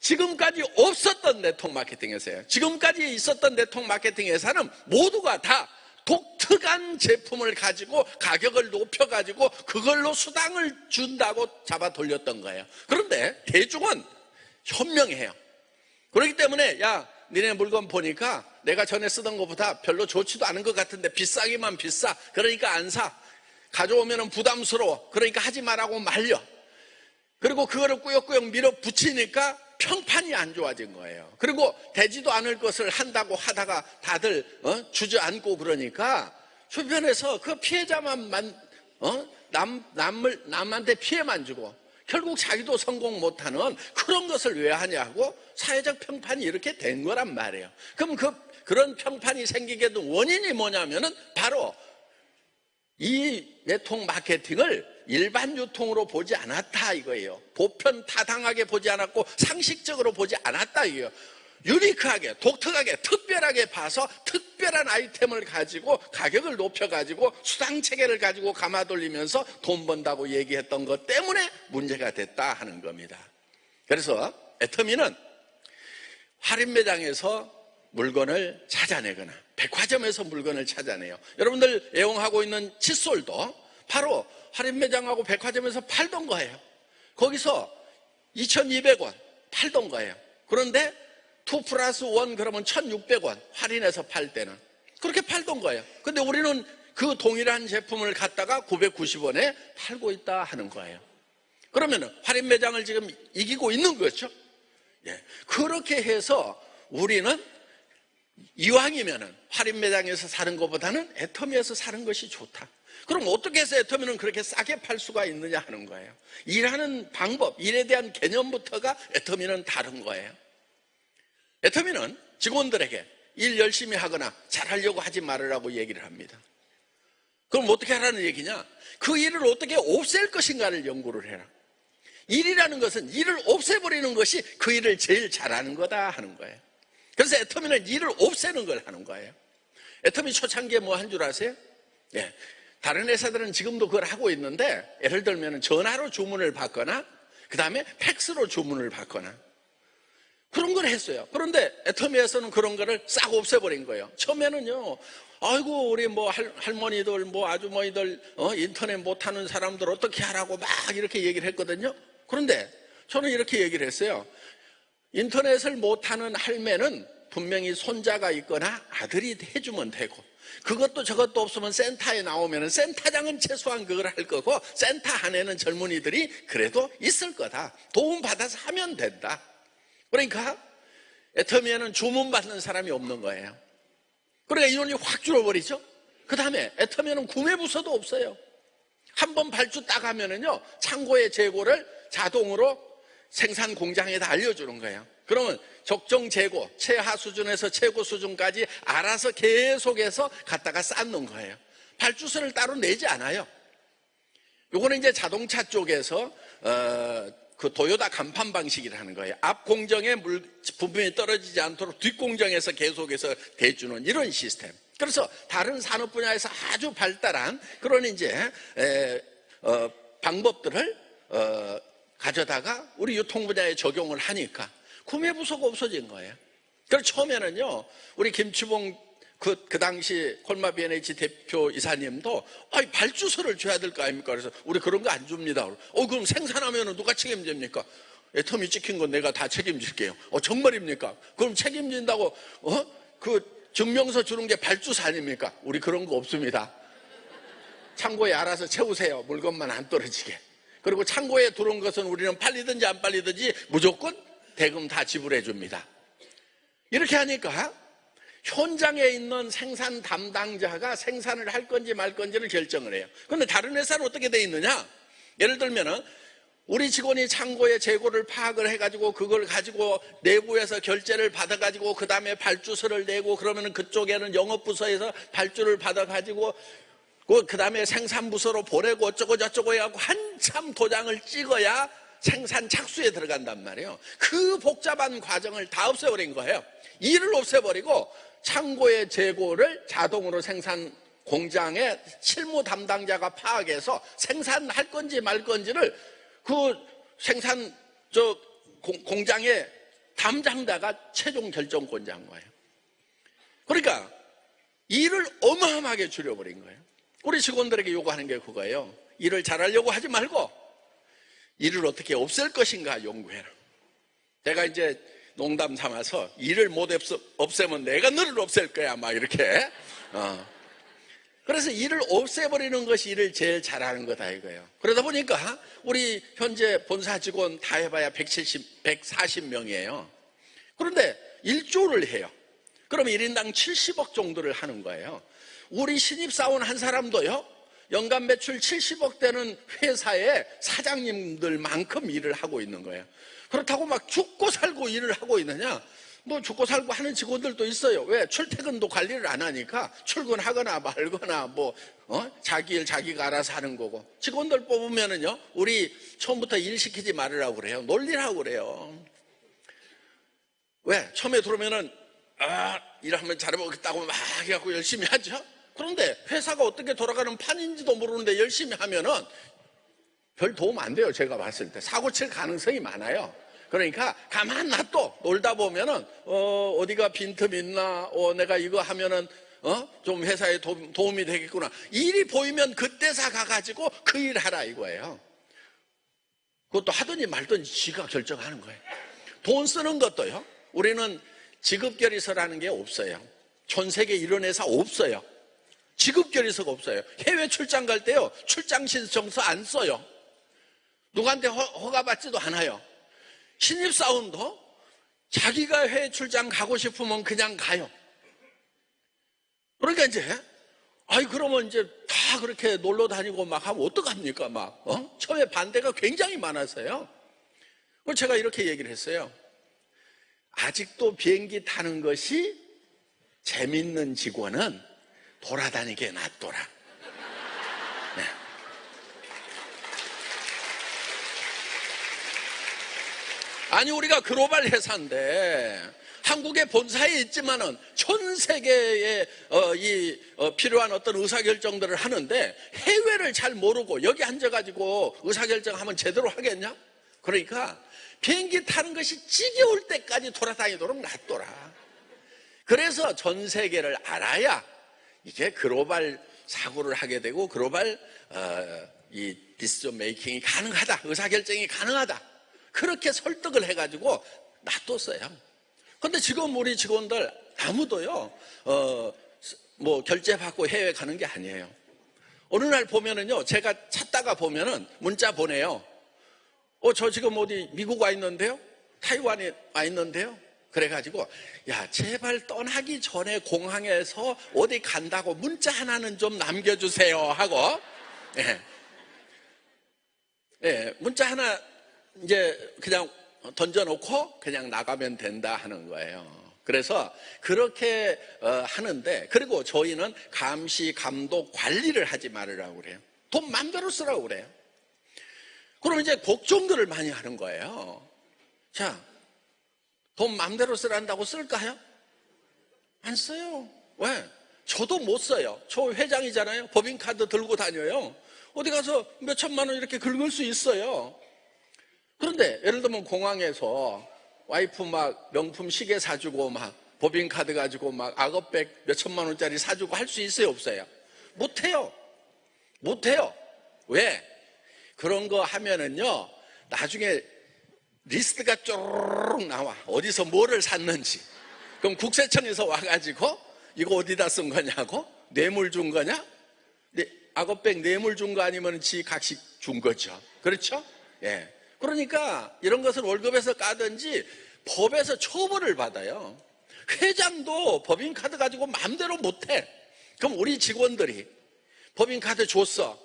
지금까지 없었던 네트워크 마케팅 회사예요. 지금까지 있었던 네트워크 마케팅 회사는 모두가 다 독특한 제품을 가지고 가격을 높여가지고 그걸로 수당을 준다고 잡아 돌렸던 거예요. 그런데 대중은 현명해요. 그렇기 때문에 야, 니네 물건 보니까 내가 전에 쓰던 것보다 별로 좋지도 않은 것 같은데 비싸기만 비싸, 그러니까 안 사, 가져오면 부담스러워, 그러니까 하지 말라고 말려. 그리고 그거를 꾸역꾸역 밀어붙이니까 평판이 안 좋아진 거예요. 그리고 되지도 않을 것을 한다고 하다가 다들 주저앉고 그러니까 주변에서 그 피해자만 남한테 피해만 주고 결국 자기도 성공 못하는 그런 것을 왜 하냐고 사회적 평판이 이렇게 된 거란 말이에요. 그럼 그런 평판이 생기게 된 원인이 뭐냐면은 바로 이 네트워크 마케팅을 일반 유통으로 보지 않았다 이거예요. 보편 타당하게 보지 않았고 상식적으로 보지 않았다 이거예요. 유니크하게, 독특하게, 특별하게 봐서 특별한 아이템을 가지고 가격을 높여가지고 수당체계를 가지고 감아돌리면서 돈 번다고 얘기했던 것 때문에 문제가 됐다 하는 겁니다. 그래서 애터미는 할인 매장에서 물건을 찾아내거나 백화점에서 물건을 찾아내요. 여러분들 애용하고 있는 칫솔도 바로 할인 매장하고 백화점에서 팔던 거예요. 거기서 2,200원 팔던 거예요. 그런데 2+1 그러면 1,600원 할인해서 팔 때는 그렇게 팔던 거예요. 근데 우리는 그 동일한 제품을 갖다가 990원에 팔고 있다 하는 거예요. 그러면 할인 매장을 지금 이기고 있는 거죠. 예. 그렇게 해서 우리는 이왕이면은 할인 매장에서 사는 것보다는 애터미에서 사는 것이 좋다. 그럼 어떻게 해서 애터미는 그렇게 싸게 팔 수가 있느냐 하는 거예요. 일하는 방법, 일에 대한 개념부터가 애터미는 다른 거예요. 애터미는 직원들에게 일 열심히 하거나 잘하려고 하지 말으라고 얘기를 합니다. 그럼 어떻게 하라는 얘기냐? 그 일을 어떻게 없앨 것인가를 연구를 해라. 일이라는 것은 일을 없애버리는 것이 그 일을 제일 잘하는 거다 하는 거예요. 그래서 애터미는 일을 없애는 걸 하는 거예요. 애터미 초창기에 뭐 한 줄 아세요? 예. 다른 회사들은 지금도 그걸 하고 있는데, 예를 들면 전화로 주문을 받거나 그 다음에 팩스로 주문을 받거나 그런 걸 했어요. 그런데 애터미에서는 그런 거를 싹 없애버린 거예요. 처음에는요, 아이고 우리 뭐 할머니들 뭐 아주머니들 인터넷 못하는 사람들 어떻게 하라고 막 이렇게 얘기를 했거든요. 그런데 저는 이렇게 얘기를 했어요. 인터넷을 못하는 할매는 분명히 손자가 있거나 아들이 해주면 되고, 그것도 저것도 없으면 센터에 나오면 센터장은 최소한 그걸 할 거고 센터 안에는 젊은이들이 그래도 있을 거다. 도움받아서 하면 된다. 그러니까 애터미에는 주문받는 사람이 없는 거예요. 그러니까 인원이 확 줄어버리죠. 그 다음에 애터미에는 구매부서도 없어요. 한번 발주 딱 하면은요, 창고의 재고를 자동으로 생산 공장에다 알려주는 거예요. 그러면 적정 재고, 최하 수준에서 최고 수준까지 알아서 계속해서 갖다가 쌓는 거예요. 발주서를 따로 내지 않아요. 요거는 이제 자동차 쪽에서 그 도요타 간판 방식이라는 거예요. 앞 공정에 부품이 떨어지지 않도록 뒷 공정에서 계속해서 대주는 이런 시스템. 그래서 다른 산업 분야에서 아주 발달한 그런 이제 방법들을 가져다가 우리 유통 분야에 적용을 하니까 구매 부서가 없어진 거예요. 그래서 처음에는요, 우리 김치봉 그 당시 콜마 B&H 대표 이사님도 발주서를 줘야 될 거 아닙니까? 그래서 우리 그런 거 안 줍니다. 그럼 생산하면 누가 책임집니까? 애텀이 찍힌 건 내가 다 책임질게요. 정말입니까? 그럼 책임진다고 그 증명서 주는 게 발주서 아닙니까? 우리 그런 거 없습니다. 창고에 알아서 채우세요. 물건만 안 떨어지게. 그리고 창고에 들어온 것은 우리는 팔리든지 안 팔리든지 무조건 대금 다 지불해 줍니다. 이렇게 하니까 현장에 있는 생산 담당자가 생산을 할 건지 말 건지를 결정을 해요. 그런데 다른 회사는 어떻게 돼 있느냐? 예를 들면은 우리 직원이 창고에 재고를 파악을 해가지고 그걸 가지고 내부에서 결제를 받아가지고 그 다음에 발주서를 내고 그러면은 그쪽에는 영업부서에서 발주를 받아가지고 그 다음에 생산부서로 보내고 어쩌고 저쩌고 해갖고 한참 도장을 찍어야 생산 착수에 들어간단 말이에요. 그 복잡한 과정을 다 없애버린 거예요. 일을 없애버리고 창고의 재고를 자동으로 생산 공장의 실무 담당자가 파악해서 생산할 건지 말 건지를 그 생산 공장의 담당자가 최종 결정권자인 거예요. 그러니까 일을 어마어마하게 줄여버린 거예요. 우리 직원들에게 요구하는 게 그거예요. 일을 잘하려고 하지 말고 일을 어떻게 없앨 것인가 연구해라. 내가 이제 농담 삼아서 일을 못 없애면 내가 너를 없앨 거야 막 이렇게 그래서 일을 없애버리는 것이 일을 제일 잘하는 거다 이거예요. 그러다 보니까 우리 현재 본사 직원 다 해봐야 140명이에요 그런데 1조를 해요. 그럼 1인당 70억 정도를 하는 거예요. 우리 신입사원 한 사람도요 연간 매출 70억 되는 회사의 사장님들만큼 일을 하고 있는 거예요. 그렇다고 막 죽고 살고 일을 하고 있느냐? 뭐 죽고 살고 하는 직원들도 있어요. 왜? 출퇴근도 관리를 안 하니까 출근하거나 말거나 자기 일 자기가 알아서 하는 거고. 직원들 뽑으면은요 우리 처음부터 일 시키지 말으라고 그래요. 놀리라고 그래요. 왜? 처음에 들어오면은 일하면 잘해보겠다고 막 해갖고 열심히 하죠. 그런데 회사가 어떻게 돌아가는 판인지도 모르는데 열심히 하면은 별 도움 안 돼요. 제가 봤을 때 사고 칠 가능성이 많아요. 그러니까 가만 놔둬 놀다 보면은 어디가 빈틈 있나 내가 이거 하면은 좀 회사에 도움이 되겠구나. 일이 보이면 그때사 가가지고 그 일 하라 이거예요. 그것도 하든지 말든지 지가 결정하는 거예요. 돈 쓰는 것도요 우리는 지급결의서라는 게 없어요. 전 세계 이런 회사 없어요. 지급결의서가 없어요. 해외 출장 갈 때요 출장 신청서 안 써요. 누구한테 허가받지도 않아요. 신입사원도 자기가 해외 출장 가고 싶으면 그냥 가요. 그러니까 이제 그러면 이제 다 그렇게 놀러 다니고 막 하면 어떡합니까? 처음에 반대가 굉장히 많아서요. 그래서 제가 이렇게 얘기를 했어요. 아직도 비행기 타는 것이 재밌는 직원은 돌아다니게 놔둬라. 네. 아니 우리가 글로벌 회사인데 한국의 본사에 있지만은 전 세계에 필요한 어떤 의사결정들을 하는데 해외를 잘 모르고 여기 앉아가지고 의사결정하면 제대로 하겠냐? 그러니까 비행기 타는 것이 지겨울 때까지 돌아다니도록 놔둬라. 그래서 전 세계를 알아야 이게 글로벌 사고를 하게 되고 글로벌 이 디시전 메이킹이 가능하다. 의사결정이 가능하다. 그렇게 설득을 해가지고 놔뒀어요. 근데 지금 우리 직원들 아무도요 뭐 결제 받고 해외 가는 게 아니에요. 어느 날 보면은요 제가 찾다가 보면은 문자 보내요. 저 지금 어디 미국 와 있는데요? 타이완에 와 있는데요? 그래가지고 야 제발 떠나기 전에 공항에서 어디 간다고 문자 하나는 좀 남겨주세요 하고 문자 하나 이제 그냥 던져놓고 그냥 나가면 된다 하는 거예요. 그래서 그렇게 하는데, 그리고 저희는 감시, 감독, 관리를 하지 말으라고 그래요. 돈 마음대로 쓰라고 그래요. 그럼 이제 걱정들을 많이 하는 거예요. 자, 돈 마음대로 쓰란다고 쓸까요? 안 써요. 왜? 저도 못 써요. 저 회장이잖아요. 법인카드 들고 다녀요. 어디 가서 몇 천만 원 이렇게 긁을 수 있어요. 그런데 예를 들면 공항에서 와이프 막 명품 시계 사주고 막 법인카드 가지고 막 악어백 몇 천만 원짜리 사주고 할 수 있어요, 없어요? 못해요. 못해요. 왜? 그런 거 하면은요, 나중에 리스트가 쪼르륵 나와. 어디서 뭐를 샀는지. 그럼 국세청에서 와가지고 이거 어디다 쓴 거냐고? 뇌물 준 거냐? 악어백 뇌물 준 거 아니면 지 각식 준 거죠. 그렇죠? 예. 그러니까 이런 것을 월급에서 까든지 법에서 처벌을 받아요. 회장도 법인카드 가지고 마음대로 못해. 그럼 우리 직원들이 법인카드 줬어.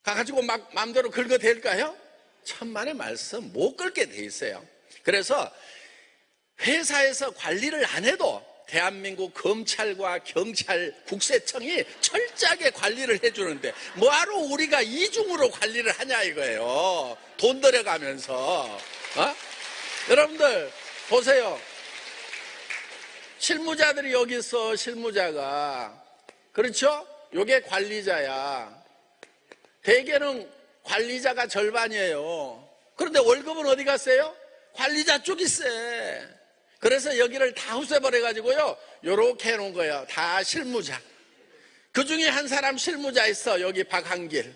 가가지고 막 마음대로 긁어댈까요? 천만의 말씀, 못 긁게 돼 있어요. 그래서 회사에서 관리를 안 해도 대한민국 검찰과 경찰, 국세청이 철저하게 관리를 해주는데 뭐하러 우리가 이중으로 관리를 하냐 이거예요. 돈 들여가면서. 여러분들 보세요. 실무자들이 여기 있어. 실무자가. 그렇죠? 요게 관리자야. 대개는 관리자가 절반이에요. 그런데 월급은 어디 갔어요? 관리자 쪽이 세. 그래서 여기를 다 없애버려가지고요, 요렇게 해놓은 거예요. 다 실무자. 그 중에 한 사람 실무자 있어. 여기 박한길.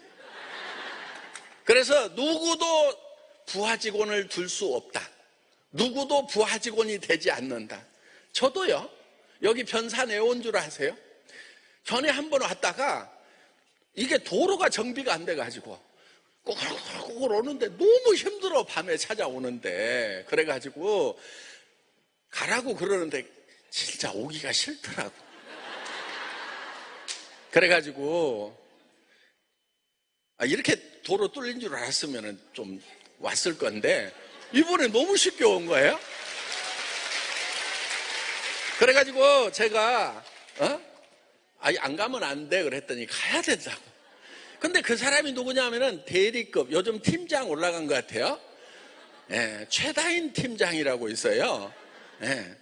그래서 누구도 부하 직원을 둘 수 없다. 누구도 부하 직원이 되지 않는다. 저도요, 여기 변사 내온 줄 아세요? 전에 한 번 왔다가 이게 도로가 정비가 안 돼가지고 꼬글꼬글 오는데 너무 힘들어. 밤에 찾아오는데. 그래가지고 가라고 그러는데 진짜 오기가 싫더라고. 그래가지고 이렇게 도로 뚫린 줄 알았으면 좀 왔을 건데 이번에 너무 쉽게 온 거예요. 그래가지고 제가 안 가면 안 돼 그랬더니 가야 된다고. 근데 그 사람이 누구냐면은 대리급, 요즘 팀장 올라간 것 같아요. 예, 최다인 팀장이라고 있어요. 예.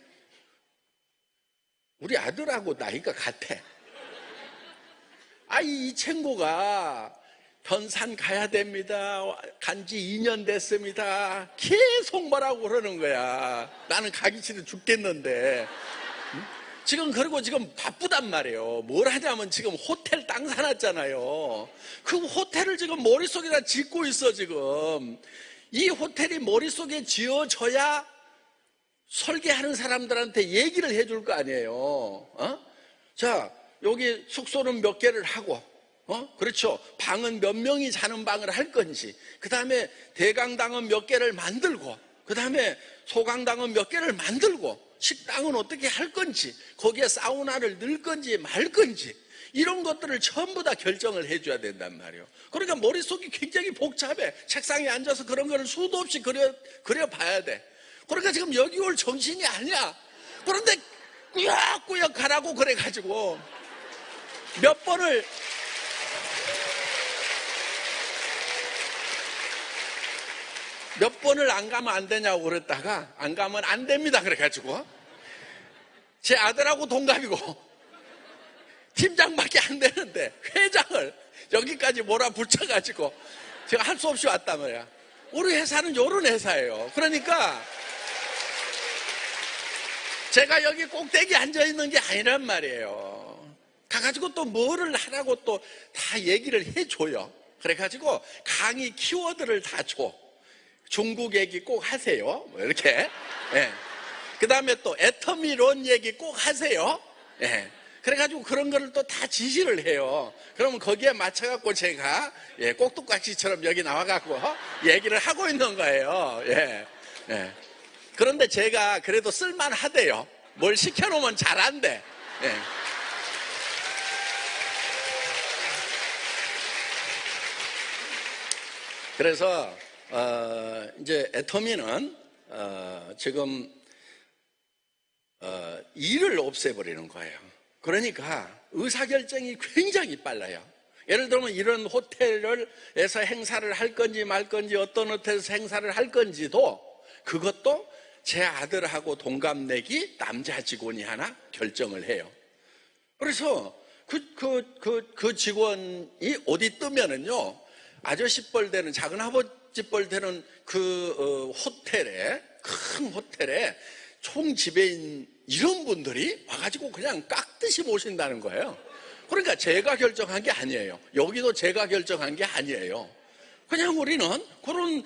우리 아들하고 나이가 같아. 이 친구가 변산 가야 됩니다. 간지 2년 됐습니다. 계속 뭐라고 그러는 거야. 나는 가기 싫어 죽겠는데. 그리고 지금 바쁘단 말이에요. 뭘 하냐면 지금 호텔 땅 사놨잖아요. 그 호텔을 지금 머릿속에다 짓고 있어, 지금. 이 호텔이 머릿속에 지어져야 설계하는 사람들한테 얘기를 해줄 거 아니에요. 자, 여기 숙소는 몇 개를 하고, 그렇죠. 방은 몇 명이 자는 방을 할 건지, 그 다음에 대강당은 몇 개를 만들고, 그 다음에 소강당은 몇 개를 만들고, 식당은 어떻게 할 건지, 거기에 사우나를 넣을 건지 말 건지, 이런 것들을 전부 다 결정을 해줘야 된단 말이에요. 그러니까 머릿속이 굉장히 복잡해. 책상에 앉아서 그런 거를 수도 없이 그려봐야 돼. 그러니까 지금 여기 올 정신이 아니야. 그런데 꾸역꾸역 가라고 그래가지고 몇 번을 안 가면 안 되냐고 그랬다가 안 가면 안 됩니다 그래가지고 제 아들하고 동갑이고 팀장밖에 안 되는데 회장을 여기까지 몰아붙여가지고 제가 할 수 없이 왔단 말이야. 우리 회사는 이런 회사예요. 그러니까 제가 여기 꼭대기 앉아있는 게 아니란 말이에요. 가가지고 또 뭐를 하라고 또 다 얘기를 해줘요. 그래가지고 강의 키워드를 다 줘. 중국 얘기 꼭 하세요. 뭐 이렇게. 예. 그 다음에 또 애터미론 얘기 꼭 하세요. 예. 그래가지고 그런 거를 또 다 지시를 해요. 그러면 거기에 맞춰갖고 제가 꼭두각시처럼 여기 나와갖고 얘기를 하고 있는 거예요. 예. 예. 그런데 제가 그래도 쓸만하대요. 뭘 시켜놓으면 잘한대. 예. 그래서 이제 애터미는 지금 일을 없애버리는 거예요. 그러니까 의사결정이 굉장히 빨라요. 예를 들면 이런 호텔에서 행사를 할 건지 말 건지, 어떤 호텔에서 행사를 할 건지도, 그것도 제 아들하고 동갑내기 남자 직원이 하나 결정을 해요. 그래서 그 직원이 어디 뜨면은요, 아저씨 뻘 되는, 작은 아버지 뻘 되는 그 호텔에, 큰 호텔에 총 지배인 이런 분들이 와가지고 그냥 깍듯이 모신다는 거예요. 그러니까 제가 결정한 게 아니에요. 여기도 제가 결정한 게 아니에요. 그냥 우리는 그런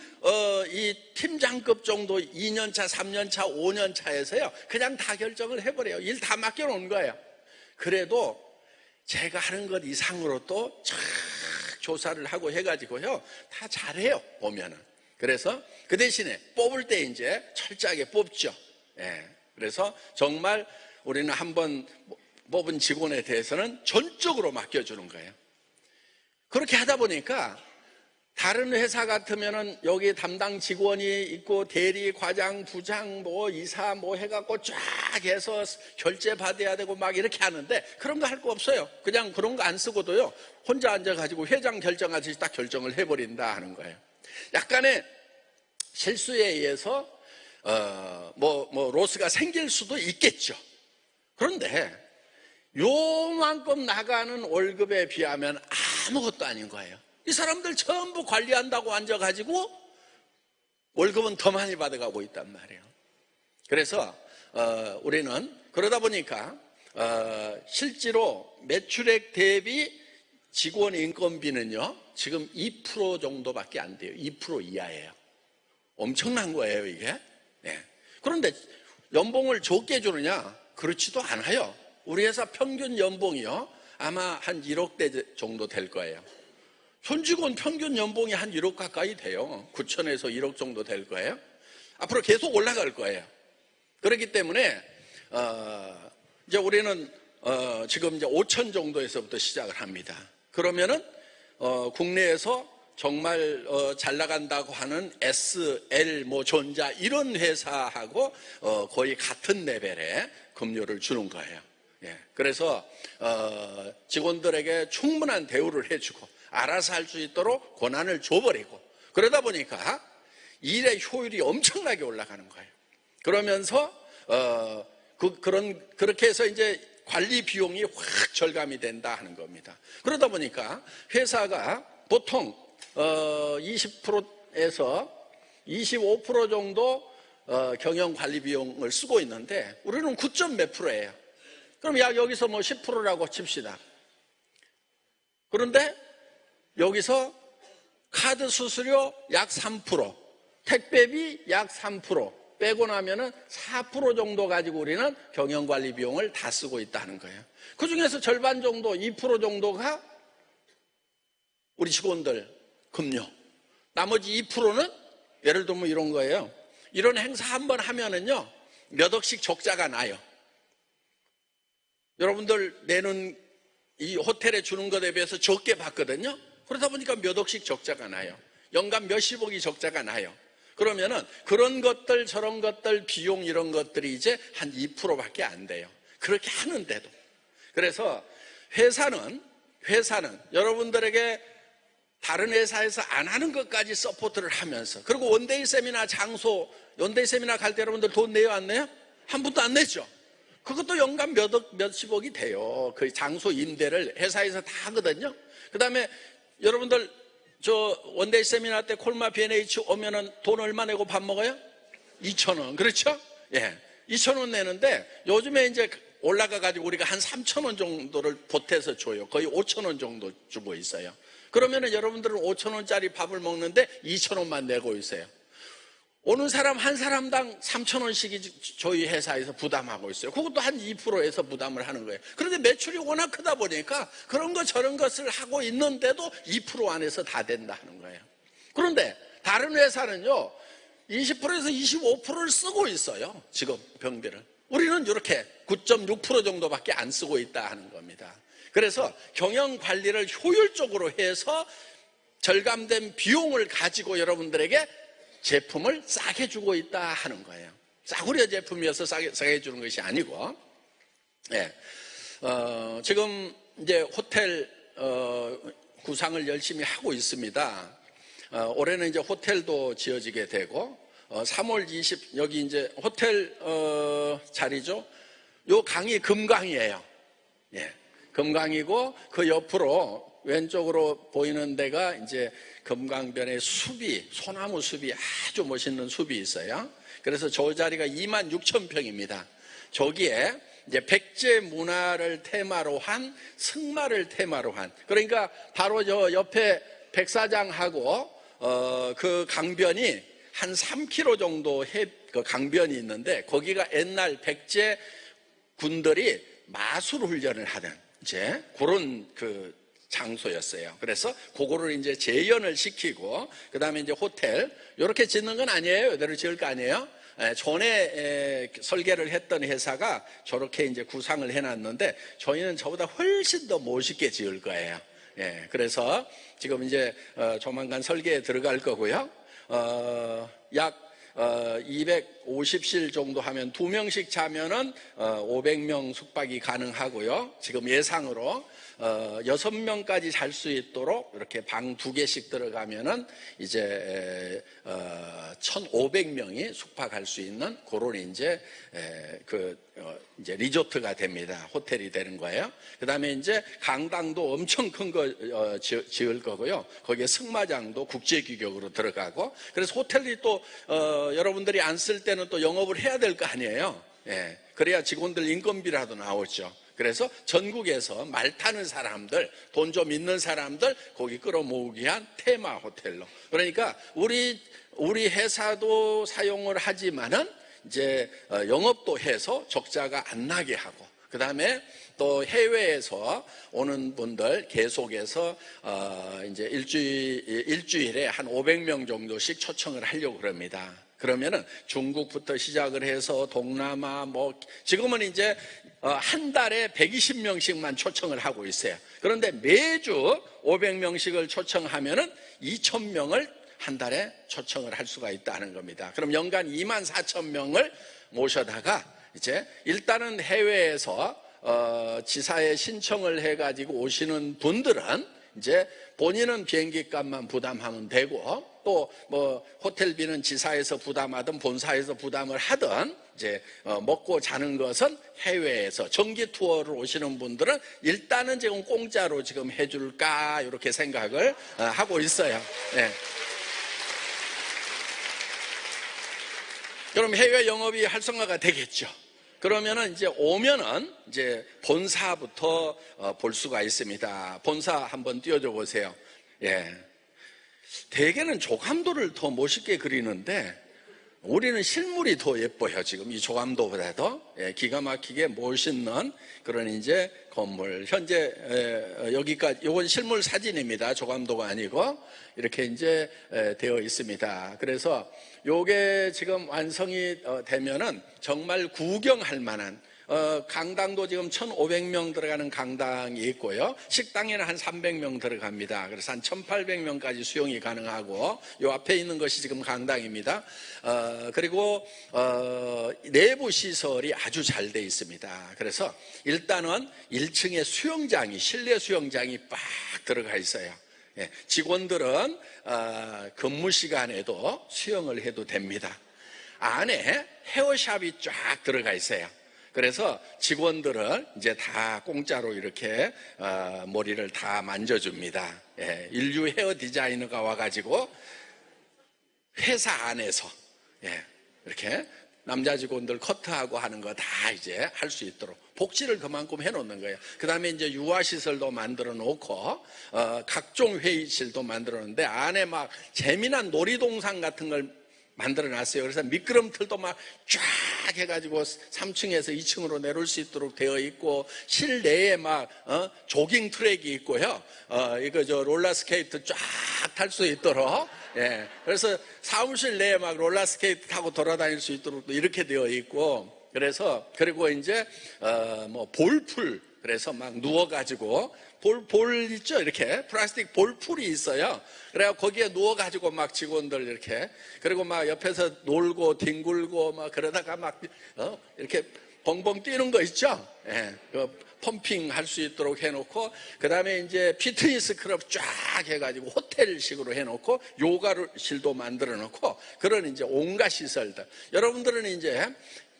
이 팀장급 정도 2년차, 3년차, 5년차에서요 그냥 다 결정을 해버려요. 일 다 맡겨놓은 거예요. 그래도 제가 하는 것 이상으로 또 쫙 조사를 하고 해가지고요 다 잘해요, 보면은. 그래서 그 대신에 뽑을 때 이제 철저하게 뽑죠. 예. 그래서 정말 우리는 한번 뽑은 직원에 대해서는 전적으로 맡겨주는 거예요. 그렇게 하다 보니까 다른 회사 같으면은 여기 담당 직원이 있고 대리, 과장, 부장, 뭐 이사 뭐 해갖고 쫙 해서 결제 받아야 되고 막 이렇게 하는데, 그런 거 할 거 없어요. 그냥 그런 거 안 쓰고도요 혼자 앉아가지고 회장 결정하듯이 딱 결정을 해버린다 하는 거예요. 약간의 실수에 의해서 로스가 생길 수도 있겠죠. 그런데 요만큼 나가는 월급에 비하면 아무것도 아닌 거예요. 이 사람들 전부 관리한다고 앉아가지고 월급은 더 많이 받아가고 있단 말이에요. 그래서 우리는 그러다 보니까 실제로 매출액 대비 직원 인건비는요 지금 2% 정도밖에 안 돼요. 2% 이하예요. 엄청난 거예요, 이게. 네. 그런데 연봉을 적게 주느냐? 그렇지도 않아요. 우리 회사 평균 연봉이요 아마 한 1억대 정도 될 거예요. 현 직원 평균 연봉이 한 1억 가까이 돼요. 9천에서 1억 정도 될 거예요. 앞으로 계속 올라갈 거예요. 그렇기 때문에 이제 우리는 지금 이제 5천 정도에서부터 시작을 합니다. 그러면은 국내에서 정말 잘 나간다고 하는 SL, 전자 이런 회사하고 거의 같은 레벨의 급료를 주는 거예요. 예, 그래서 직원들에게 충분한 대우를 해주고 알아서 할 수 있도록 권한을 줘버리고, 그러다 보니까 일의 효율이 엄청나게 올라가는 거예요. 그러면서 그렇게 해서 이제 관리 비용이 확 절감이 된다 하는 겁니다. 그러다 보니까 회사가 보통 20%에서 25% 정도 경영 관리 비용을 쓰고 있는데 우리는 9점 몇 프로예요. 그럼 여기서 10%라고 칩시다. 그런데 여기서 카드 수수료 약 3%, 택배비 약 3% 빼고 나면은 4% 정도 가지고 우리는 경영관리 비용을 다 쓰고 있다는 거예요. 그 중에서 절반 정도, 2% 정도가 우리 직원들 급료. 나머지 2%는 예를 들면 이런 거예요. 이런 행사 한번 하면은요, 몇 억씩 적자가 나요. 여러분들 내는 이 호텔에 주는 것에 비해서 적게 받거든요. 그러다 보니까 몇 억씩 적자가 나요. 연간 몇십억이 적자가 나요. 그러면은 그런 것들 저런 것들 비용 이런 것들이 이제 한 2%밖에 안 돼요. 그렇게 하는데도. 그래서 회사는 여러분들에게 다른 회사에서 안 하는 것까지 서포트를 하면서, 그리고 원데이 세미나 장소, 원데이 세미나 갈 때 여러분들 돈 내요 안 내요? 한 푼도 안 냈죠. 그것도 연간 몇십억이 돼요. 그 장소 임대를 회사에서 다 하거든요. 그 다음에 여러분들 저 원데이 세미나 때 콜마 B&H 오면은 돈 얼마 내고 밥 먹어요? 2,000원. 그렇죠? 예. 2,000원 내는데 요즘에 이제 올라가가지고 우리가 한 3,000원 정도를 보태서 줘요. 거의 5,000원 정도 주고 있어요. 그러면은 여러분들은 5,000원짜리 밥을 먹는데 2,000원만 내고 있어요. 오는 사람 한 사람당 3,000원씩이 저희 회사에서 부담하고 있어요. 그것도 한 2%에서 부담을 하는 거예요. 그런데 매출이 워낙 크다 보니까 그런 것 저런 것을 하고 있는데도 2% 안에서 다 된다 하는 거예요. 그런데 다른 회사는요 20%에서 25%를 쓰고 있어요. 지금 병비를. 우리는 이렇게 9.6% 정도밖에 안 쓰고 있다 하는 겁니다. 그래서 경영 관리를 효율적으로 해서 절감된 비용을 가지고 여러분들에게 제품을 싸게 주고 있다 하는 거예요. 싸구려 제품이어서 싸게 주는 것이 아니고, 예. 지금 이제 호텔 구상을 열심히 하고 있습니다. 올해는 이제 호텔도 지어지게 되고, 3월 20 여기 이제 호텔 자리죠. 요 강이 금강이에요. 예, 금강이고 그 옆으로 왼쪽으로 보이는 데가 이제 금강변의 숲이, 소나무 숲이 아주 멋있는 숲이 있어요. 그래서 저 자리가 26,000평입니다. 저기에 이제 백제 문화를 테마로 한, 승마를 테마로 한, 그러니까 바로 저 옆에 백사장하고 그 강변이 한 3km 정도 그 강변이 있는데, 거기가 옛날 백제 군들이 마술 훈련을 하던 이제 그런 그 장소였어요. 그래서 그거를 이제 재현을 시키고, 그 다음에 이제 호텔 이렇게 짓는 건 아니에요. 이대로 지을 거 아니에요. 전에 설계를 했던 회사가 저렇게 이제 구상을 해놨는데, 저희는 저보다 훨씬 더 멋있게 지을 거예요. 예, 그래서 지금 이제 조만간 설계에 들어갈 거고요. 약 250실 정도 하면 2명씩 자면은 500명 숙박이 가능하고요. 지금 예상으로 6명까지 잘 수 있도록 이렇게 방 2개씩 들어가면은 이제 1,500명이 숙박할 수 있는 그런 이제 이제 리조트가 됩니다. 호텔이 되는 거예요. 그 다음에 이제 강당도 엄청 큰 거 지을 거고요. 거기에 승마장도 국제 규격으로 들어가고, 그래서 호텔이 또 여러분들이 안 쓸 때는 또 영업을 해야 될 거 아니에요. 예, 그래야 직원들 인건비라도 나오죠. 그래서 전국에서 말 타는 사람들, 돈 좀 있는 사람들 거기 끌어모으기 위한 테마 호텔로. 그러니까 우리 회사도 사용을 하지만은 이제 영업도 해서 적자가 안 나게 하고, 그 다음에 또 해외에서 오는 분들 계속해서 이제 일주일에 한 500명 정도씩 초청을 하려고 그럽니다. 그러면은 중국부터 시작을 해서 동남아, 지금은 이제 한 달에 120명씩만 초청을 하고 있어요. 그런데 매주 500명씩을 초청하면은 2,000명을 한 달에 초청을 할 수가 있다는 겁니다. 그럼 연간 24,000명을 모셔다가 이제 일단은 해외에서 지사에 신청을 해가지고 오시는 분들은 이제 본인은 비행기 값만 부담하면 되고, 또 호텔비는 지사에서 부담하든 본사에서 부담을 하든 이제 먹고 자는 것은 해외에서 정기 투어를 오시는 분들은 일단은 지금 공짜로 지금 해줄까 이렇게 생각을 하고 있어요. 네. 그럼 해외 영업이 활성화가 되겠죠. 그러면은 이제 오면은 이제 본사부터 볼 수가 있습니다. 본사 한번 띄워줘 보세요. 예. 대개는 조감도를 더 멋있게 그리는데 우리는 실물이 더 예뻐요. 지금 이 조감도보다도. 예, 기가 막히게 멋있는 그런 이제 건물. 현재 여기까지, 이건 실물 사진입니다. 조감도가 아니고 이렇게 이제 되어 있습니다. 그래서 요게 지금 완성이 되면은 정말 구경할 만한, 강당도 지금 1,500명 들어가는 강당이 있고요. 식당에는 한 300명 들어갑니다. 그래서 한 1,800명까지 수용이 가능하고, 요 앞에 있는 것이 지금 강당입니다. 그리고 내부 시설이 아주 잘 돼 있습니다. 그래서 일단은 1층에 수영장이, 실내 수영장이 빡 들어가 있어요. 예, 직원들은 근무 시간에도 수영을 해도 됩니다. 안에 헤어샵이 쫙 들어가 있어요. 그래서 직원들은 이제 다 공짜로 이렇게 머리를 다 만져줍니다. 예, 인류 헤어 디자이너가 와가지고 회사 안에서 이렇게 남자 직원들 커트하고 하는 거 다 이제 할 수 있도록 복지를 그만큼 해놓는 거예요. 그 다음에 이제 유아시설도 만들어 놓고 각종 회의실도 만들어 놓는데 안에 막 재미난 놀이동산 같은 걸 만들어 놨어요. 그래서 미끄럼틀도 막 쫙 해가지고 3층에서 2층으로 내려올 수 있도록 되어 있고, 실내에 막 조깅 트랙이 있고요. 이거 롤러스케이트 쫙 탈 수 있도록. 예. 그래서 사무실 내에 막 롤러스케이트 타고 돌아다닐 수 있도록 이렇게 되어 있고, 그래서 그리고 이제 볼풀 그래서 막 누워가지고 볼 있죠? 이렇게 플라스틱 볼풀이 있어요. 그래야 거기에 누워가지고 막 직원들 이렇게, 그리고 막 옆에서 놀고 뒹굴고 막 그러다가 막 이렇게 벙벙 뛰는 거 있죠? 예, 펌핑 할 수 있도록 해놓고, 그 다음에 이제 피트니스 클럽 쫙 해가지고 호텔식으로 해놓고 요가실도 만들어 놓고, 그런 이제 온갖 시설들. 여러분들은 이제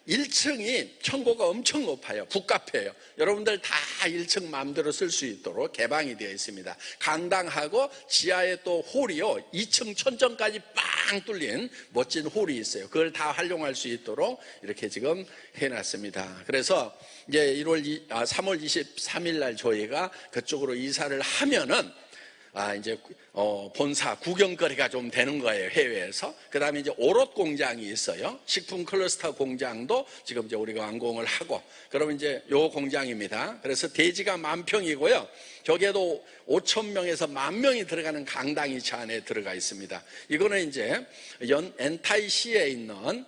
1층이 청고가 엄청 높아요. 북카페예요. 여러분들 다 1층 마음대로 쓸 수 있도록 개방이 되어 있습니다. 강당하고 지하에 또 홀이요, 2층 천정까지 빵 뚫린 멋진 홀이 있어요. 그걸 다 활용할 수 있도록 이렇게 지금 해놨습니다. 그래서 이제 3월 23일 날 저희가 그쪽으로 이사를 하면은 이제 본사 구경거리가 좀 되는 거예요, 해외에서. 그 다음에 이제 오롯 공장이 있어요. 식품 클러스터 공장도 지금 이제 우리가 완공을 하고, 그러면 이제 요 공장입니다. 그래서 대지가 10,000평이고요. 저기에도 5,000명에서 10,000명이 들어가는 강당이 저 안에 들어가 있습니다. 이거는 이제 엔타이시에 있는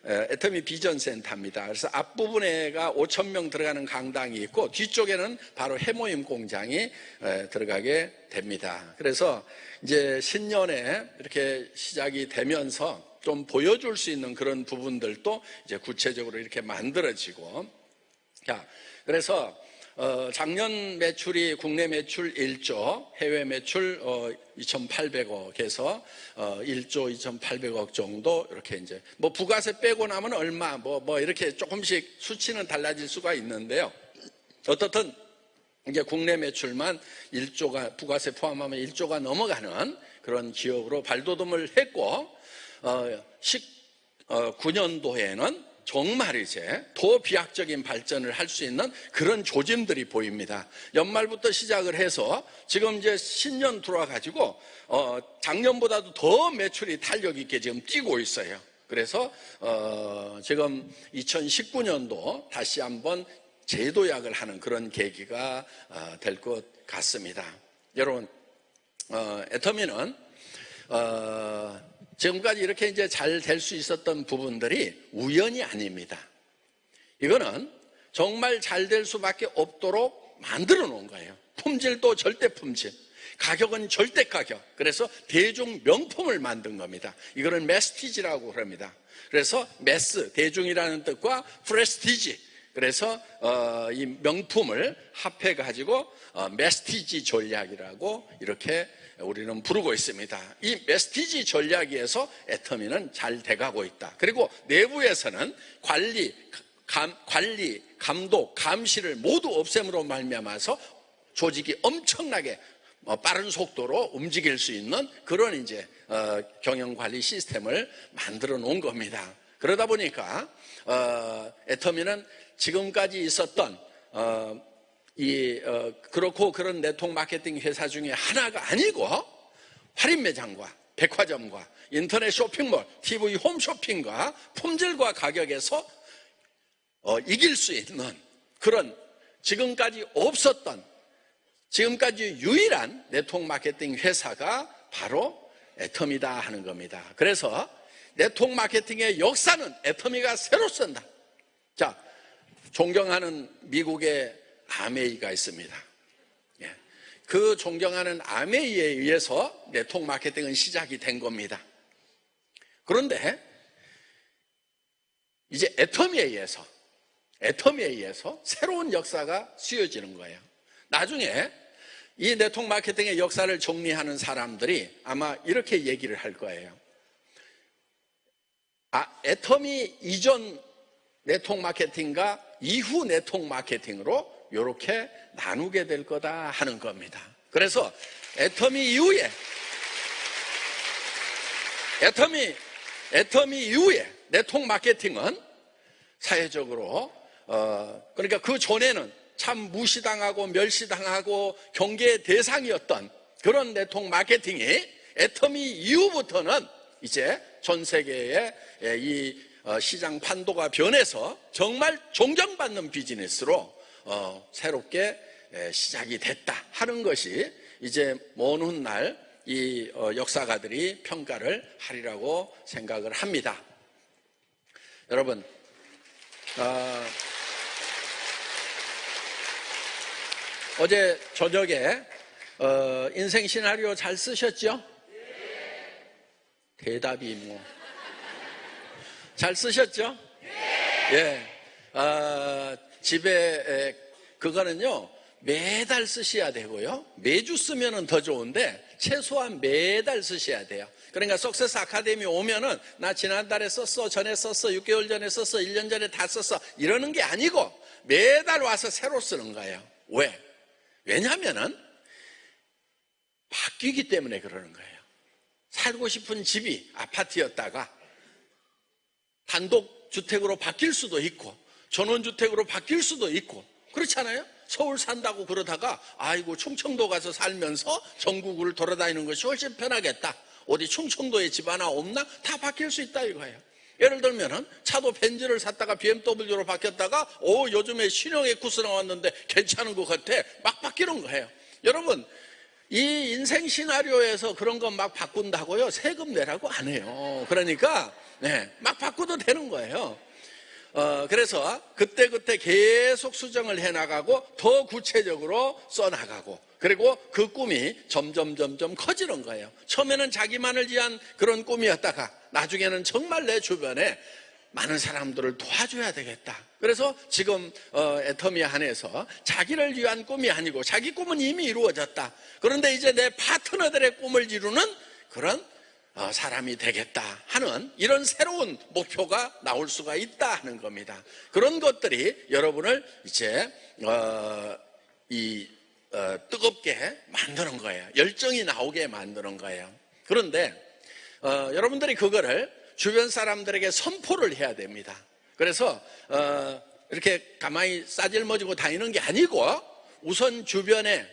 애터미 비전 센터입니다. 그래서 앞부분에가 5,000명 들어가는 강당이 있고, 뒤쪽에는 바로 해모임 공장이 들어가게 됩니다. 그래서 이제 신년에 이렇게 시작이 되면서 좀 보여줄 수 있는 그런 부분들도 이제 구체적으로 이렇게 만들어지고, 자, 그래서 작년 매출이 국내 매출 1조, 해외 매출 2,800억에서 1조 2,800억 정도, 이렇게 이제 뭐 부가세 빼고 나면 얼마 뭐 이렇게 조금씩 수치는 달라질 수가 있는데요. 어떻든 이제 국내 매출만 1조가, 부가세 포함하면 1조가 넘어가는 그런 기업으로 발돋움을 했고, 19년도에는 정말 이제 더 비약적인 발전을 할 수 있는 그런 조짐들이 보입니다. 연말부터 시작을 해서 지금 이제 신년 들어와가지고 작년보다도 더 매출이 탄력 있게 지금 뛰고 있어요. 그래서 지금 2019년도 다시 한번 재도약을 하는 그런 계기가 될 것 같습니다. 여러분, 애터미는 지금까지 이렇게 이제 잘 될 수 있었던 부분들이 우연이 아닙니다. 이거는 정말 잘 될 수밖에 없도록 만들어 놓은 거예요. 품질도 절대 품질, 가격은 절대 가격. 그래서 대중 명품을 만든 겁니다. 이거는 메스티지라고 그럽니다. 그래서 메스, 대중이라는 뜻과 프레스티지, 그래서 이 명품을 합해 가지고 메스티지 전략이라고 이렇게 우리는 부르고 있습니다. 이 메스티지 전략에서 애터미는 잘 돼가고 있다. 그리고 내부에서는 관리, 감독, 감시를 모두 없앰으로 말미암아서 조직이 엄청나게 빠른 속도로 움직일 수 있는 그런 이제 경영관리 시스템을 만들어 놓은 겁니다. 그러다 보니까 애터미는 지금까지 있었던 그렇고 그런 네트워크 마케팅 회사 중에 하나가 아니고, 할인 매장과 백화점과 인터넷 쇼핑몰, TV 홈쇼핑과 품질과 가격에서 이길 수 있는 그런 지금까지 없었던, 지금까지 유일한 네트워크 마케팅 회사가 바로 애터미다 하는 겁니다. 그래서 네트워크 마케팅의 역사는 애터미가 새로 쓴다. 자, 존경하는 미국의 아메이가 있습니다. 그 존경하는 아메이에 의해서 네트워크 마케팅은 시작이 된 겁니다. 그런데 이제 애터미에 의해서 새로운 역사가 쓰여지는 거예요. 나중에 이 네트워크 마케팅의 역사를 정리하는 사람들이 아마 이렇게 얘기를 할 거예요. 애터미 이전 네트워크 마케팅과 이후 네트워크 마케팅으로 이렇게 나누게 될 거다 하는 겁니다. 그래서 애터미 이후에 네트워크 마케팅은 사회적으로 그러니까 그 전에는 참 무시당하고 멸시당하고 경계의 대상이었던 그런 네트워크 마케팅이 애터미 이후부터는 이제 전 세계의 이 시장 판도가 변해서 정말 존경받는 비즈니스로 새롭게 시작이 됐다 하는 것이 이제 먼 훗날 이 역사가들이 평가를 하리라고 생각을 합니다. 여러분, 어제 저녁에 인생 시나리오 잘 쓰셨죠? 대답이 뭐 잘 쓰셨죠? 예. 집에 그거는요 매달 쓰셔야 되고요. 매주 쓰면은 더 좋은데 최소한 매달 쓰셔야 돼요. 그러니까 석세스 아카데미 오면은 나 지난달에 썼어, 전에 썼어, 6개월 전에 썼어, 1년 전에 다 썼어 이러는 게 아니고 매달 와서 새로 쓰는 거예요. 왜? 왜냐하면은 바뀌기 때문에 그러는 거예요. 살고 싶은 집이 아파트였다가 단독주택으로 바뀔 수도 있고 전원주택으로 바뀔 수도 있고 그렇잖아요. 서울 산다고 그러다가 아이고 충청도 가서 살면서 전국을 돌아다니는 것이 훨씬 편하겠다. 어디 충청도에 집 하나 없나? 다 바뀔 수 있다 이거예요. 예를 들면은 차도 벤츠를 샀다가 BMW로 바뀌었다가 요즘에 신형 X 나왔는데 괜찮은 것 같아. 막 바뀌는 거예요. 여러분 이 인생 시나리오에서 그런 거 막 바꾼다고요 세금 내라고 안 해요. 그러니까 막 바꿔도 되는 거예요. 그래서 그때그때 계속 수정을 해나가고 더 구체적으로 써나가고 그리고 그 꿈이 점점 커지는 거예요. 처음에는 자기만을 위한 그런 꿈이었다가 나중에는 정말 내 주변에 많은 사람들을 도와줘야 되겠다. 그래서 지금 애터미 안에서 자기를 위한 꿈이 아니고 자기 꿈은 이미 이루어졌다. 그런데 이제 내 파트너들의 꿈을 이루는 그런 사람이 되겠다 하는 이런 새로운 목표가 나올 수가 있다 하는 겁니다. 그런 것들이 여러분을 이제 뜨겁게 만드는 거예요. 열정이 나오게 만드는 거예요. 그런데 여러분들이 그거를 주변 사람들에게 선포를 해야 됩니다. 그래서 이렇게 가만히 싸질머지고 다니는 게 아니고 우선 주변에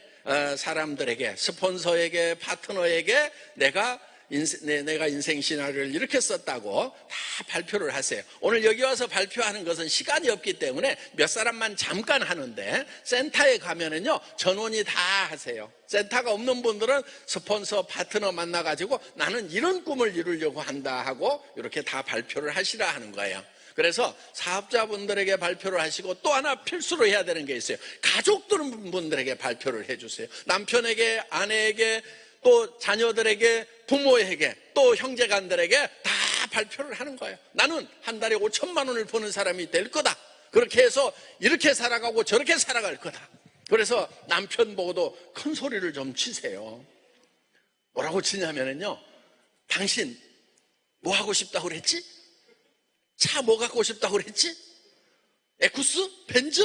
사람들에게 스폰서에게 파트너에게 내가 인생 시나리오를 이렇게 썼다고 다 발표를 하세요. 오늘 여기 와서 발표하는 것은 시간이 없기 때문에 몇 사람만 잠깐 하는데 센터에 가면은요 전원이 다 하세요. 센터가 없는 분들은 스폰서 파트너 만나가지고 나는 이런 꿈을 이루려고 한다 하고 이렇게 다 발표를 하시라 하는 거예요. 그래서 사업자분들에게 발표를 하시고 또 하나 필수로 해야 되는 게 있어요. 가족분들에게 발표를 해주세요. 남편에게, 아내에게, 또 자녀들에게, 부모에게, 또 형제간들에게 다 발표를 하는 거예요. 나는 한 달에 5천만 원을 버는 사람이 될 거다. 그렇게 해서 이렇게 살아가고 저렇게 살아갈 거다. 그래서 남편 보고도 큰 소리를 좀 치세요. 뭐라고 치냐면요, 당신 뭐 하고 싶다고 그랬지? 차 뭐 갖고 싶다고 그랬지? 에쿠스? 벤츠?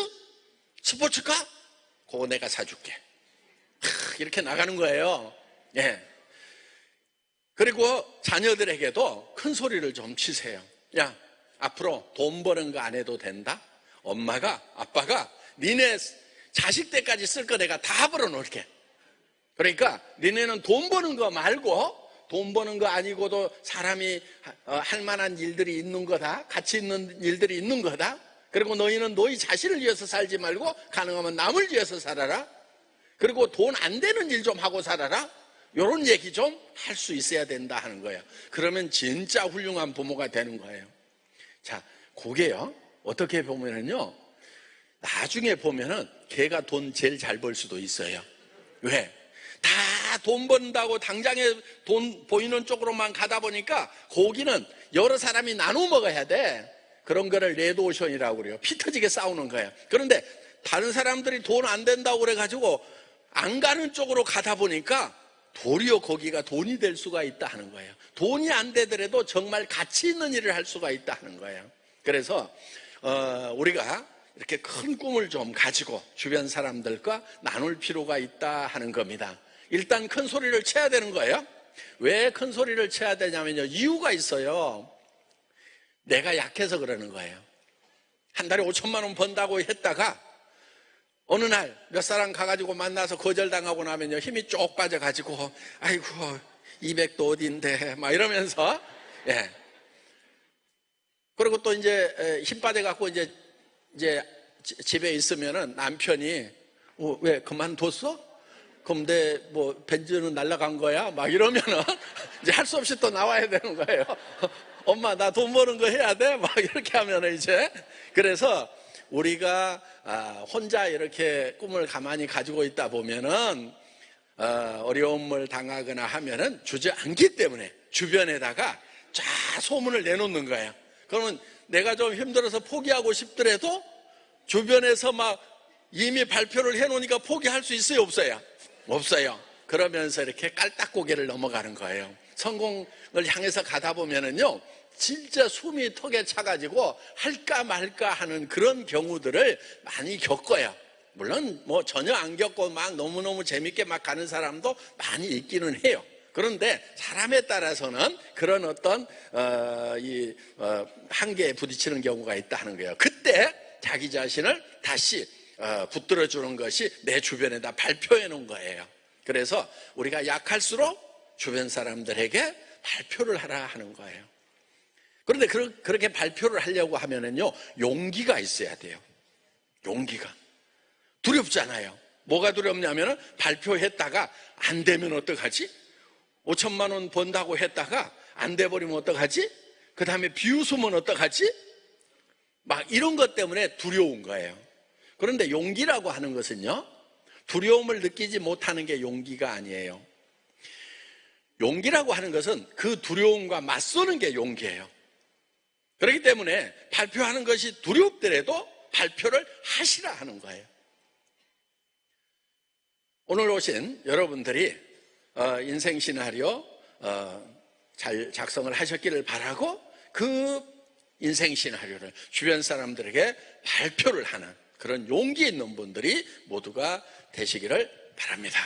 스포츠카? 그거 내가 사줄게. 이렇게 나가는 거예요. 예. 그리고 자녀들에게도 큰 소리를 좀 치세요. 야, 앞으로 돈 버는 거 안 해도 된다? 엄마가, 아빠가 니네 자식 때까지 쓸 거 내가 다 벌어놓을게. 그러니까 니네는 돈 버는 거 말고, 돈 버는 거 아니고도 사람이 할 만한 일들이 있는 거다. 가치 있는 일들이 있는 거다. 그리고 너희는 너희 자신을 위해서 살지 말고 가능하면 남을 위해서 살아라. 그리고 돈 안 되는 일 좀 하고 살아라. 이런 얘기 좀 할 수 있어야 된다 하는 거예요. 그러면 진짜 훌륭한 부모가 되는 거예요. 자, 그게요, 어떻게 보면은요, 나중에 보면은 걔가 돈 제일 잘 벌 수도 있어요. 왜? 다 돈 번다고 당장에 돈 보이는 쪽으로만 가다 보니까 고기는 여러 사람이 나눠 먹어야 돼. 그런 거를 레드오션이라고 그래요. 피 터지게 싸우는 거예요. 그런데 다른 사람들이 돈 안 된다고 그래가지고 안 가는 쪽으로 가다 보니까 도리어 거기가 돈이 될 수가 있다 하는 거예요. 돈이 안 되더라도 정말 가치 있는 일을 할 수가 있다 하는 거예요. 그래서 우리가 이렇게 큰 꿈을 좀 가지고 주변 사람들과 나눌 필요가 있다 하는 겁니다. 일단 큰 소리를 쳐야 되는 거예요. 왜 큰 소리를 쳐야 되냐면요, 이유가 있어요. 내가 약해서 그러는 거예요. 한 달에 5천만 원 번다고 했다가 어느 날 몇 사람 가가지고 만나서 거절당하고 나면요, 힘이 쭉 빠져가지고 아이고 200도 어딘데 막 이러면서, 예. 그리고 또 이제 힘 빠져갖고 이제 집에 있으면은 남편이 왜 그만뒀어? 그럼 내 뭐 벤츠는 날라간 거야? 막 이러면은 이제 할 수 없이 또 나와야 되는 거예요. 엄마 나 돈 버는 거 해야 돼? 막 이렇게 하면은 이제, 그래서 우리가 혼자 이렇게 꿈을 가만히 가지고 있다 보면은 어려움을 당하거나 하면은 주저앉기 때문에 주변에다가 쫙 소문을 내놓는 거예요. 그러면 내가 좀 힘들어서 포기하고 싶더라도 주변에서 막 이미 발표를 해놓으니까 포기할 수 있어요, 없어요? 없어요. 그러면서 이렇게 깔딱고개를 넘어가는 거예요. 성공을 향해서 가다 보면은요, 진짜 숨이 턱에 차가지고 할까 말까 하는 그런 경우들을 많이 겪어요. 물론 뭐 전혀 안 겪고 막 너무너무 재밌게 막 가는 사람도 많이 있기는 해요. 그런데 사람에 따라서는 그런 어떤 한계에 부딪히는 경우가 있다는 거예요. 그때 자기 자신을 다시 붙들어 주는 것이 내 주변에다 발표해 놓은 거예요. 그래서 우리가 약할수록 주변 사람들에게 발표를 하라 하는 거예요. 그런데 그렇게 발표를 하려고 하면은요, 용기가 있어야 돼요. 용기가. 두렵잖아요. 뭐가 두렵냐면은 발표했다가 안 되면 어떡하지? 5천만 원 번다고 했다가 안 돼버리면 어떡하지? 그 다음에 비웃으면 어떡하지? 막 이런 것 때문에 두려운 거예요. 그런데 용기라고 하는 것은요, 두려움을 느끼지 못하는 게 용기가 아니에요. 용기라고 하는 것은 그 두려움과 맞서는 게 용기예요. 그렇기 때문에 발표하는 것이 두렵더라도 발표를 하시라 하는 거예요. 오늘 오신 여러분들이 인생 시나리오 잘 작성을 하셨기를 바라고, 그 인생 시나리오를 주변 사람들에게 발표를 하는 그런 용기 있는 분들이 모두가 되시기를 바랍니다.